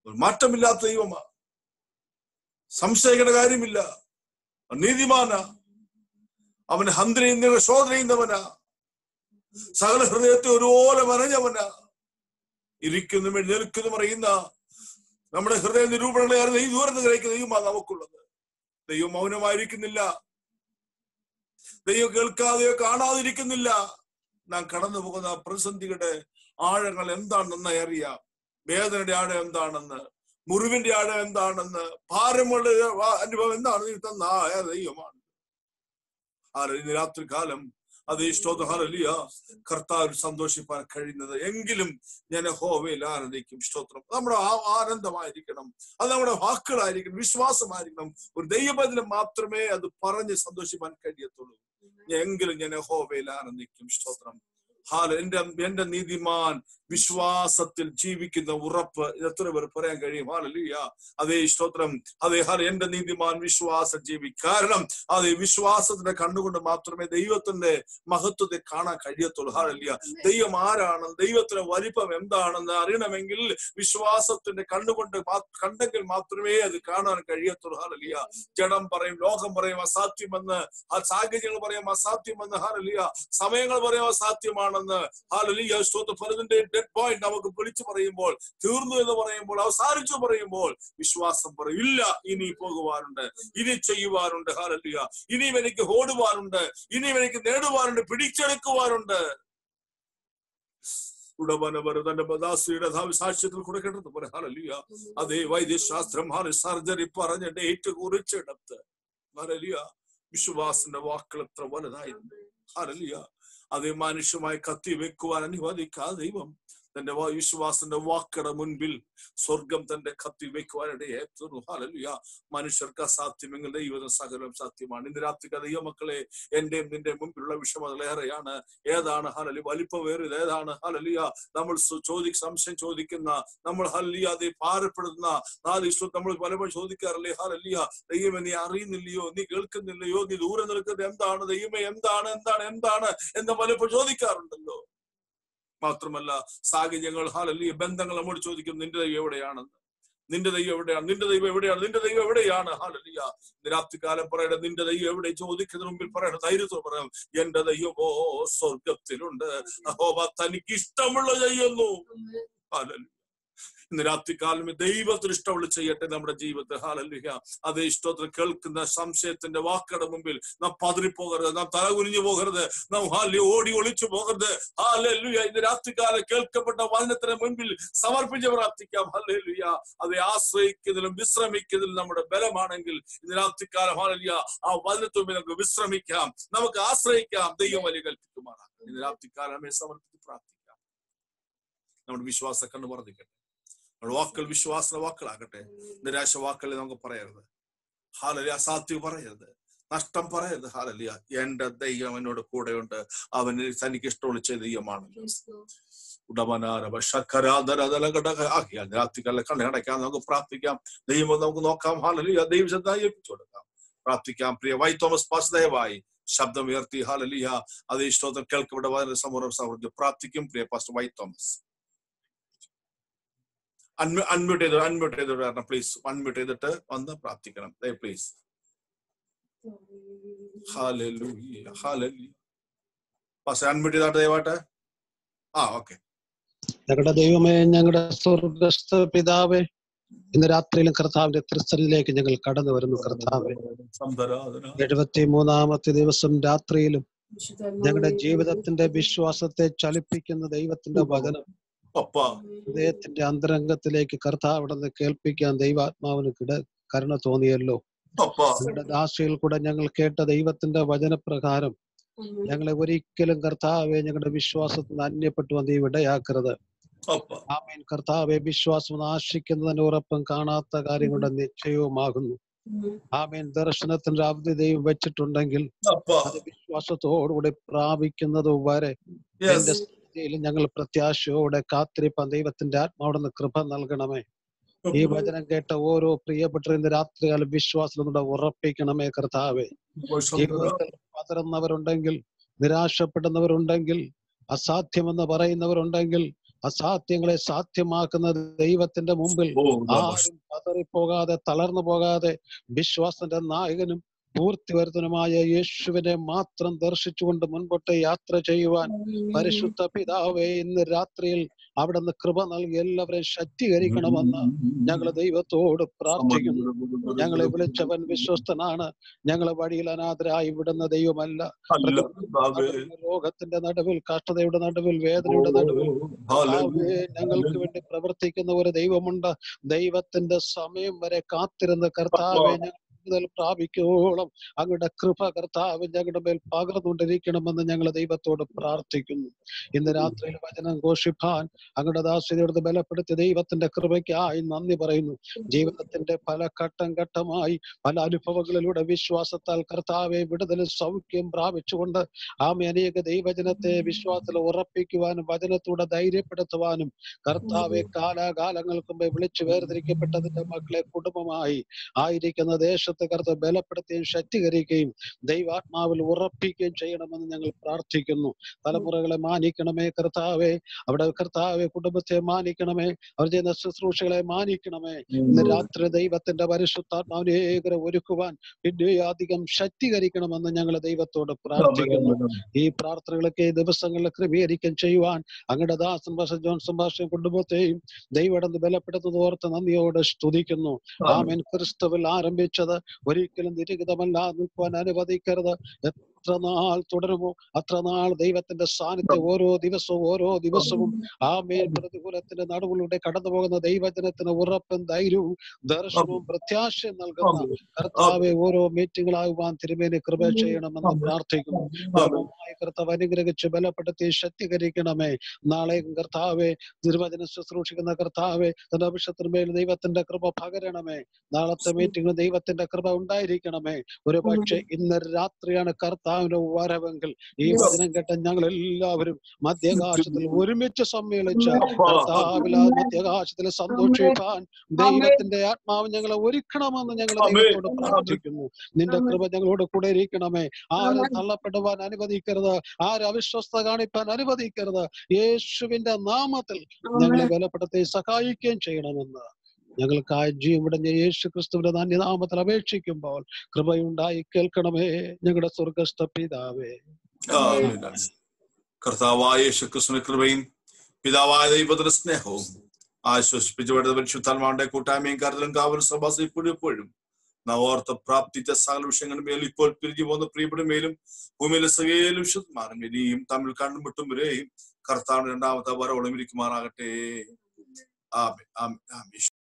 മാറ്റമില്ലാത്ത ദൈവമാണ്. സംശയിക്കേണ്ട കാര്യമില്ല. നീതിമാനാ. അവന് ഹന്ത്രയുന്ന ശോധന ചെയ്യുന്നവനാ. സകല ഹൃദയത്തെ ഒരുപോലെ വരഞ്ഞവനാ. ഇരിക്കുന്നു നിൽക്കുന്നു പറയുന്ന നമ്മുടെ ഹൃദയ നിരൂപണങ്ങളെ ഈ ദൂരം ഗ്രഹിക്കുന്ന ദൈവമാണ് നമുക്കുള്ളത്. ദൈവം മൗനമായിരിക്കുന്നില്ല. ദൈവം കേൾക്കാതെയോ കാണാതിരിക്കുന്നില്ല. നാം കടന്നു പോകുന്ന പ്രതിസന്ധികളുടെ ആഴങ്ങൾ എന്താണെന്ന് അറിയാം. വേദനയുടെ ആഴം എന്താണെന്ന്, മുറിവിന്റെ ആഴം എന്താണെന്ന്, ഭാരമുള്ള അനുഭവം എന്താണെന്ന് തന്ന ദൈവമാണ്. രാത്രി കാലം അതേ സ്തോത്രം. ഹല്ലേലൂയ കർത്താവിൽ സന്തോഷിപ്പാൻ കഴിയുന്നത് എങ്കിലും ഞാൻ യഹോവയിൽ ആനന്ദിക്കും. സ്തോത്രം. നമ്മുടെ ആനന്ദമായിരിക്കണം, അത് നമ്മുടെ വാക്കുകളായിരിക്കണം, വിശ്വാസമായിരിക്കണം. ഒരു ദൈവബന്ധനം മാത്രമേ അത് പറഞ്ഞ് സന്തോഷിപ്പാൻ കഴിയത്തുള്ളൂ. എങ്കിലും ഞാൻ യഹോവയിൽ ആനന്ദിക്കും. സ്തോത്രം. എന്റെ നീതിമാൻ വിശ്വാസത്തിൽ ജീവിക്കുന്ന ഉറപ്പ് എത്ര പേർ പറയാൻ കഴിയും? ഹല്ലേലൂയ അതേ സ്തോത്രം. അതേ എന്റെ നീതിമാൻ വിശ്വാസം ജീവിക്കും. കാരണം അതേ വിശ്വാസത്തിന്റെ കണ്ണുകൊണ്ട് മാത്രമേ ദൈവത്തിന്റെ മഹത്വത്തെ കാണാൻ കഴിയത്തുള്ളൂ. ഹല്ലേലൂയ ദൈവം ആരാണെന്ന്, ദൈവത്തിന്റെ വലിപ്പം എന്താണെന്ന് അറിയണമെങ്കിൽ വിശ്വാസത്തിന്റെ കണ്ണുകൊണ്ട് കണ്ടെങ്കിൽ മാത്രമേ അത് കാണാൻ കഴിയത്തുള്ളൂ. ഹല്ലേലൂയ ജഡം പറയും, ലോകം പറയും അസാധ്യമെന്ന്, സാഹചര്യങ്ങൾ പറയും അസാധ്യമെന്ന്, ഹല്ലേലൂയ സമയങ്ങൾ പറയും അസാധ്യമാണെന്ന്. ഹല്ലേലൂയ സ്തോത്രം. ഫലത്തിന്റെ ഡെഡ് പോയിന്റ് നമുക്ക് വിളിച്ചു പറയുമ്പോൾ, തീർന്നു എന്ന് പറയുമ്പോൾ, അവസാനിച്ചു പറയുമ്പോൾ വിശ്വാസം പറയും ഇല്ല, ഇനി പോകുവാനുണ്ട്, ഇനി ചെയ്യുവാനുണ്ട്. ഹല്ലേലൂയ ഇനിയും എനിക്ക് ഓടുവാനുണ്ട്, ഇനിയും എനിക്ക് നേടുവാനുണ്ട്, പിടിച്ചെടുക്കുവാനുണ്ട്. തന്റെ സാക്ഷ്യത്തിൽ കൂടെ കേട്ടത് പോലെ ഹല്ലേലൂയ അതേ വൈദ്യശാസ്ത്രം സർജറി പറഞ്ഞ ഡേറ്റ് കുറിച്ചെടുത്ത് ഹല്ലേലൂയ വിശ്വാസത്തിന്റെ വാക്കുകൾ എത്ര വലുതായിരുന്നു. ഹല്ലേലൂയ അതേ മനുഷ്യമായി കത്തി വെക്കുവാൻ അനുവദിക്കാതെ ദൈവം തന്റെ വിശ്വാസത്തിന്റെ വാക്കുകളുടെ മുൻപിൽ സ്വർഗം തന്റെ കത്തി വെക്കുവാനിടയായി തീർന്നു. ഹല്ലേലൂയ മനുഷ്യർക്ക് അസാധ്യമെങ്കിൽ ദൈവം സകലം സാധ്യമാണ്. ഇന്ന് രാത്രി ദൈവമക്കളെ എന്റെയും നിന്റെ മുമ്പിലുള്ള വിഷമതകളേറെയാണ്. ഏതാണ് ഹല്ലേലൂയ വലിപ്പമേറിയത്? ഏതാണ് ഹല്ലേലൂയ നമ്മൾ സംശയം ചോദിക്കുന്ന, നമ്മൾ ഹല്ലേലൂയ അതേ ഭാരപ്പെടുന്ന നമ്മൾ പലപ്പോഴും ചോദിക്കാറില്ലേ? ഹല്ലേലൂയ ദൈവമേ നീ അറിയുന്നില്ലയോ, നീ കേൾക്കുന്നില്ലയോ, നീ ദൂരെ നിൽക്കുന്നത് എന്താണ്? ദൈവമേ എന്താണ് എന്താണ് എന്താണ് എന്ന് പലപ്പോഴും ചോദിക്കാറുണ്ടല്ലോ. മാത്രമല്ല സാഹചര്യങ്ങൾ ഹല്ലേലൂയ ബന്ധങ്ങൾ നമ്മോട് ചോദിക്കും നിന്റെ ദൈവം എവിടെയാണെന്ന്. നിന്റെ ദൈവം എവിടെയാണ്? നിന്റെ ദൈവം എവിടെയാണ്? നിന്റെ ദൈവം എവിടെയാണ്? ഹല്ലേലൂയ രാത്രികാലം പറയണം നിന്റെ ദൈവം എവിടെ? ചോദിക്കുന്നതിന് മുമ്പിൽ പറയണം, ധൈര്യത്തോടെ പറയാം എന്റെ ദൈവമോ സ്വർഗത്തിലുണ്ട്, യഹോവ തനിക്ക് ഇഷ്ടമുള്ള ചെയ്യുന്നു. ഹല്ലേലൂയ ഇന്ന് രാത്രികാലം ദൈവത്തിന് ഇഷ്ടമുള്ള ചെയ്യട്ടെ നമ്മുടെ ജീവിതത്തിൽ. ഹല്ലേലൂയ അതേ സ്തോത്രം. കേൾക്കുന്ന സംശയത്തിന്റെ വാക്കുകളുടെ മുമ്പിൽ നാം പതറിപ്പോകരുത്, നാം തലകുനിഞ്ഞു പോകരുത്, നാം ഓടി ഒളിച്ചു പോകരുത്. ഹല്ലേലൂയ ഇന്ന് രാത്രികാലം കേൾക്കപ്പെട്ട വചനത്തിന് മുൻപിൽ സമർപ്പിച്ച് പ്രാർത്ഥിക്കാം. ഹല്ലേലൂയ അതേ ആശ്രയിക്കുന്നതിലും വിശ്രമിക്കുന്നതിലും നമ്മുടെ ബലമാണെങ്കിൽ ഇന്ന് രാത്രികാലം ഹല്ലേലൂയ ആ വചനത്തിന് മുമ്പിൽ നമുക്ക് വിശ്രമിക്കാം, നമുക്ക് ആശ്രയിക്കാം. ദൈവം വലിയ കൽപ്പിക്കുമാറാം. ഇന്ന് രാത്രികാലമേ സമർപ്പിച്ച് പ്രാർത്ഥിക്കാം. നമ്മുടെ വിശ്വാസം കണ്ണു വർദ്ധിക്കട്ടെ. വാക്കുകൾ വിശ്വാസ വാക്കുകളാകട്ടെ. നിരാശ വാക്കുകളെ നമുക്ക് പറയരുത്. ഹല്ലേലൂയ അസാധ്യം പറയരുത്, നഷ്ടം പറയരുത്. ഹല്ലേലൂയ എന്റെ ദൈവം എന്നോട് കൂടെയുണ്ട്, അവന് തനിക്ക് ഇഷ്ടമുള്ള ചെയ്ത ദൈവമാണ്. രാത്രികാല കണ്ണടയ്ക്കാം, നമുക്ക് പ്രാർത്ഥിക്കാം. ദൈവം നമുക്ക് നോക്കാം. ഹല്ലേലൂയ ദൈവത്തെ ഏൽപ്പിച്ചു കൊടുക്കാം, പ്രാർത്ഥിക്കാം. പ്രിയ വൈ തോമസ് പാസ് ദയവായി ശബ്ദം ഉയർത്തി ഹല്ലേലൂയ അതേ സ്തോത്രം കേൾക്കപ്പെട്ട സമൂഹം പ്രാർത്ഥിക്കും. പ്രിയ പാസ്റ്റർ വൈ തോമസ് അൺമ്യൂട്ട് ചെയ്തിട്ട് വരണം പ്ലീസ്. അൺമ്യൂട്ട് ചെയ്തിട്ട് വന്ന് പ്രാർത്ഥിക്കണം please. Hallelujah hallelujah pastor unmute ചെയ്താട്ടെ ദയവായിട്ട്. ഓക്കെ. ഞങ്ങളുടെ ദൈവമേ, ഞങ്ങളുടെ സ്വർഗ്ഗസ്ഥ പിതാവേ, ഇന്ന് രാത്രിയിലും കർത്താവിന്റെ തിരുസന്നിധിയിലേക്ക് ഞങ്ങൾ കടന്നു വരുന്നു. കർത്താവേ 73-ാമത്തെ ദിവസം രാത്രിയിലും ഞങ്ങളുടെ ജീവിതത്തിന്റെ വിശ്വാസത്തെ ചലിപ്പിക്കുന്ന ദൈവത്തിന്റെ വചനം ഹൃദയത്തിന്റെ അന്തരംഗത്തിലേക്ക് കർത്താവിടുന്ന് കേൾപ്പിക്കാൻ ദൈവാത്മാവിന് കരുണ തോന്നിയല്ലോ. ഞങ്ങളുടെ ദാസിയിൽ കൂടെ ഞങ്ങൾ കേട്ട ദൈവത്തിന്റെ വചനപ്രകാരം ഞങ്ങളെ ഒരിക്കലും കർത്താവെ ഞങ്ങളുടെ വിശ്വാസത്തിന് അന്യപ്പെട്ടു വന്ന് ഇടയാക്കരുത്. ആമേൻ. കർത്താവെ വിശ്വാസം നാശിക്കുന്നതിന്റെ ഉറപ്പും കാണാത്ത കാര്യങ്ങളുടെ നിശ്ചയവുമാകുന്നു. ആമേൻ. ദർശനത്തിന്റെ അവധി ദൈവം വെച്ചിട്ടുണ്ടെങ്കിൽ അത് വിശ്വാസത്തോടുകൂടി പ്രാപിക്കുന്നത് വരെ എന്റെ ഞങ്ങൾ പ്രത്യാശയോടെ കാത്തിരിപ്പാൻ ദൈവത്തിന്റെ ആത്മാവിടുന്ന് കൃപ നൽകണമേ. ഈ വചനം കേട്ട ഓരോ പ്രിയപ്പെട്ടവരുടെ രാത്രികാലം വിശ്വാസത്തിലൂടെ ഉറപ്പിക്കണമേ കർത്താവേ. ജീവിതത്തിൽ പതറുന്നവരുണ്ടെങ്കിൽ നിരാശപ്പെടുന്നവരുണ്ടെങ്കിൽ, അസാധ്യമെന്ന് പറയുന്നവരുണ്ടെങ്കിൽ, അസാധ്യങ്ങളെ സാധ്യമാക്കുന്ന ദൈവത്തിന്റെ മുമ്പിൽ ആരും പതറിപ്പോകാതെ, തളർന്നു പോകാതെ, വിശ്വാസത്തിന്റെ നായകനും പൂർത്തി വരുത്തനുമായ യേശുവിനെ മാത്രം ദർശിച്ചുകൊണ്ട് മുൻപോട്ട് യാത്ര ചെയ്യുവാൻ പരിശുദ്ധ പിതാവേ, ഇന്ന് രാത്രിയിൽ അവിടുന്ന് കൃപ നൽകി എല്ലാവരെയും ശക്തീകരിക്കണമെന്ന് ഞങ്ങൾ ദൈവത്തോട് പ്രാർത്ഥിക്കുന്നു. ഞങ്ങളെ വിളിച്ചവൻ വിശ്വസ്തനാണ്. ഞങ്ങളെ വഴിയിൽ അനാഥരായി വിടുന്ന ദൈവമല്ല. രോഗത്തിന്റെ നടുവിൽ, കഷ്ടതയുടെ നടുവിൽ, വേദനയുടെ നടുവിൽ ഞങ്ങൾക്ക് വേണ്ടി പ്രവർത്തിക്കുന്ന ഒരു ദൈവമുണ്ട്. ദൈവത്തിന്റെ സമയം വരെ കാത്തിരുന്ന കർത്താവെ, പ്രാപിക്കോളം അങ്ങയുടെ കൃപ കർത്താവ് ഞങ്ങളുടെ മേൽ പകർന്നുകൊണ്ടിരിക്കണമെന്ന് ഞങ്ങൾ ദൈവത്തോട് പ്രാർത്ഥിക്കുന്നു. ഇന്ന് രാത്രിയിൽ വചനം ഘോഷിപ്പാൻ അങ്ങയുടെ ദാസ്യതയോട് ബലപ്പെടുത്തിയ ദൈവത്തിന്റെ കൃപയ്ക്കായി നന്ദി പറയുന്നു. ജീവിതത്തിന്റെ പല ഘട്ടം ഘട്ടമായി പല അനുഭവങ്ങളിലൂടെ വിശ്വാസത്താൽ കർത്താവെ വിടുതലും സൗഖ്യം പ്രാപിച്ചുകൊണ്ട് അനേക ദൈവജനത്തെ വിശ്വാസത്തിൽ ഉറപ്പിക്കുവാനും വചനത്തോടെ ധൈര്യപ്പെടുത്തുവാനും കർത്താവെ കാലാകാലങ്ങൾക്ക് മുമ്പേ വിളിച്ചു വേർതിരിക്കപ്പെട്ടതിന്റെ മക്കളെ കുടുംബമായി ആയിരിക്കുന്ന ദേശത്ത് കർത്താവ് ബലപ്പെടുത്തുകയും ശക്തീകരിക്കുകയും ദൈവാത്മാവിൽ ഉറപ്പിക്കുകയും ചെയ്യണമെന്ന് ഞങ്ങൾ പ്രാർത്ഥിക്കുന്നു. തലമുറകളെ മാനിക്കണമേ കർത്താവെ, അവിടെ കർത്താവെ കുടുംബത്തെ മാനിക്കണമേ, അവർ ചെയ്യുന്ന ശുശ്രൂഷകളെ മാനിക്കണമേ. ഇന്ന് രാത്രി ദൈവത്തിന്റെ പരിശുദ്ധാത്മാവിനെ ഒരുക്കുവാൻ അധികം ശക്തീകരിക്കണമെന്ന് ഞങ്ങൾ ദൈവത്തോട് പ്രാർത്ഥിക്കുന്നു. ഈ പ്രാർത്ഥനകളൊക്കെ ദിവസങ്ങളിൽ ക്രമീകരിക്കുകയും ചെയ്യുവാൻ അങ്ങയുടെ ദാസൻ ജോൺസൺ ഭാഷയും കുടുംബത്തെയും ദൈവം ബലപ്പെടുത്തുന്നത് ഓർത്ത് നന്ദിയോടെ സ്തുതിക്കുന്നു. ആമേൻ. ക്രിസ്തുവിൽ ആരംഭിച്ചത് ഒരിക്കലും നിരൂപിതമല്ല, നിൽക്കുവാൻ അനുവദിക്കരുത്. എത്ര നാൾ തുടരുമോ അത്ര നാൾ ദൈവത്തിന്റെ സാന്നിധ്യം ഓരോ ദിവസവും ആമേൻ പ്രതികൂലത്തിന്റെ നടുവിലൂടെ കടന്നു പോകുന്ന ദൈവജനത്തിന് ഉറപ്പും ധൈര്യവും ദർശനവും പ്രത്യാശയും നൽകുന്ന കർത്താവെ ഓരോ മീറ്റിംഗുകളാകുവാൻ തിരുമേനി കൃപ ചെയ്യണമെന്ന് പ്രാർത്ഥിക്കുന്നു. കർത്താവ് അനുഗ്രഹിച്ച് ബലപ്പെടുത്തി ശക്തീകരിക്കണമേ. നാളെ കർത്താവെ തിരുവചനം ശുശ്രൂഷിക്കുന്ന കർത്താവെ തന്റെ അഭിഷേകത്തിന്മേൽ ദൈവത്തിന്റെ കൃപ പകരണമേ. നാളത്തെ മീറ്റിംഗിൽ ദൈവത്തിന്റെ കൃപ ഉണ്ടായിരിക്കണമേ. ഒരു പക്ഷേ ഇന്ന് രാത്രിയാണ് കർത്താവിന്റെ വരവെങ്കിൽ ഈ വചനം കേട്ട ഞങ്ങൾ എല്ലാവരും മധ്യാകാശത്തിൽ ഒരുമിച്ച് സമ്മേളിച്ച കർത്താവിൽ മധ്യാകാശത്തിൽ സന്തോഷിപ്പാൻ ദൈവത്തിന്റെ ആത്മാവ് ഞങ്ങളെ ഒരുക്കണമെന്ന് ഞങ്ങൾ ദൈവത്തോട് പ്രാർത്ഥിക്കുന്നു. നിന്റെ കൃപ ഞങ്ങളോട് കൂടെ ഇരിക്കണമേ. ആരും തള്ളപ്പെടുവാൻ അനുവദിക്കരുത്, ആരും അവിശ്വസ്ത കാണിപ്പാൻ അനുവദിക്കരുത്. യേശുവിന്റെ നാമത്തിൽ ഞങ്ങളെ ബലപ്പെടുത്തി സഹായിക്കുകയും ചെയ്യണമെന്ന് ഞങ്ങൾക്കായി ജീവടഞ്ഞ യേശു ക്രിസ്തുവിന്റെ നാമത്തിൽ അപേക്ഷിക്കുമ്പോൾ കൃപയുണ്ടായി കേൾക്കണമേ ഞങ്ങളുടെ സ്വർഗസ്ഥ പിതാവേ. കർത്താവായ യേശു ക്രിസ്തുവിന്റെ കൃപയും പിതാവായ ദൈവത്തിന്റെ സ്നേഹവും ആശ്വസിപ്പിച്ചുവിടുന്ന പരിശുദ്ധാത്മാവിന്റെ കൂട്ടായ്മയും കരുതലും കാവലും സഭാസം ഇപ്പോഴും എപ്പോഴും നവോർത്ത പ്രാപ്തിച്ച സകല വിഷയങ്ങളുടെ മേലും ഇപ്പോൾ പിരിഞ്ഞു പോകുന്ന പ്രിയപ്പെട്ട മേലും ഭൂമിയിലെ സകല വിശുദ്ധമാനും ഇനിയും തമ്മിൽ കണ്ടുമുട്ടും വരെയും കർത്താവിന്റെ രണ്ടാമത്തെ വരവോളം ഇരിക്കുമാറാകട്ടെ. ആമേൻ.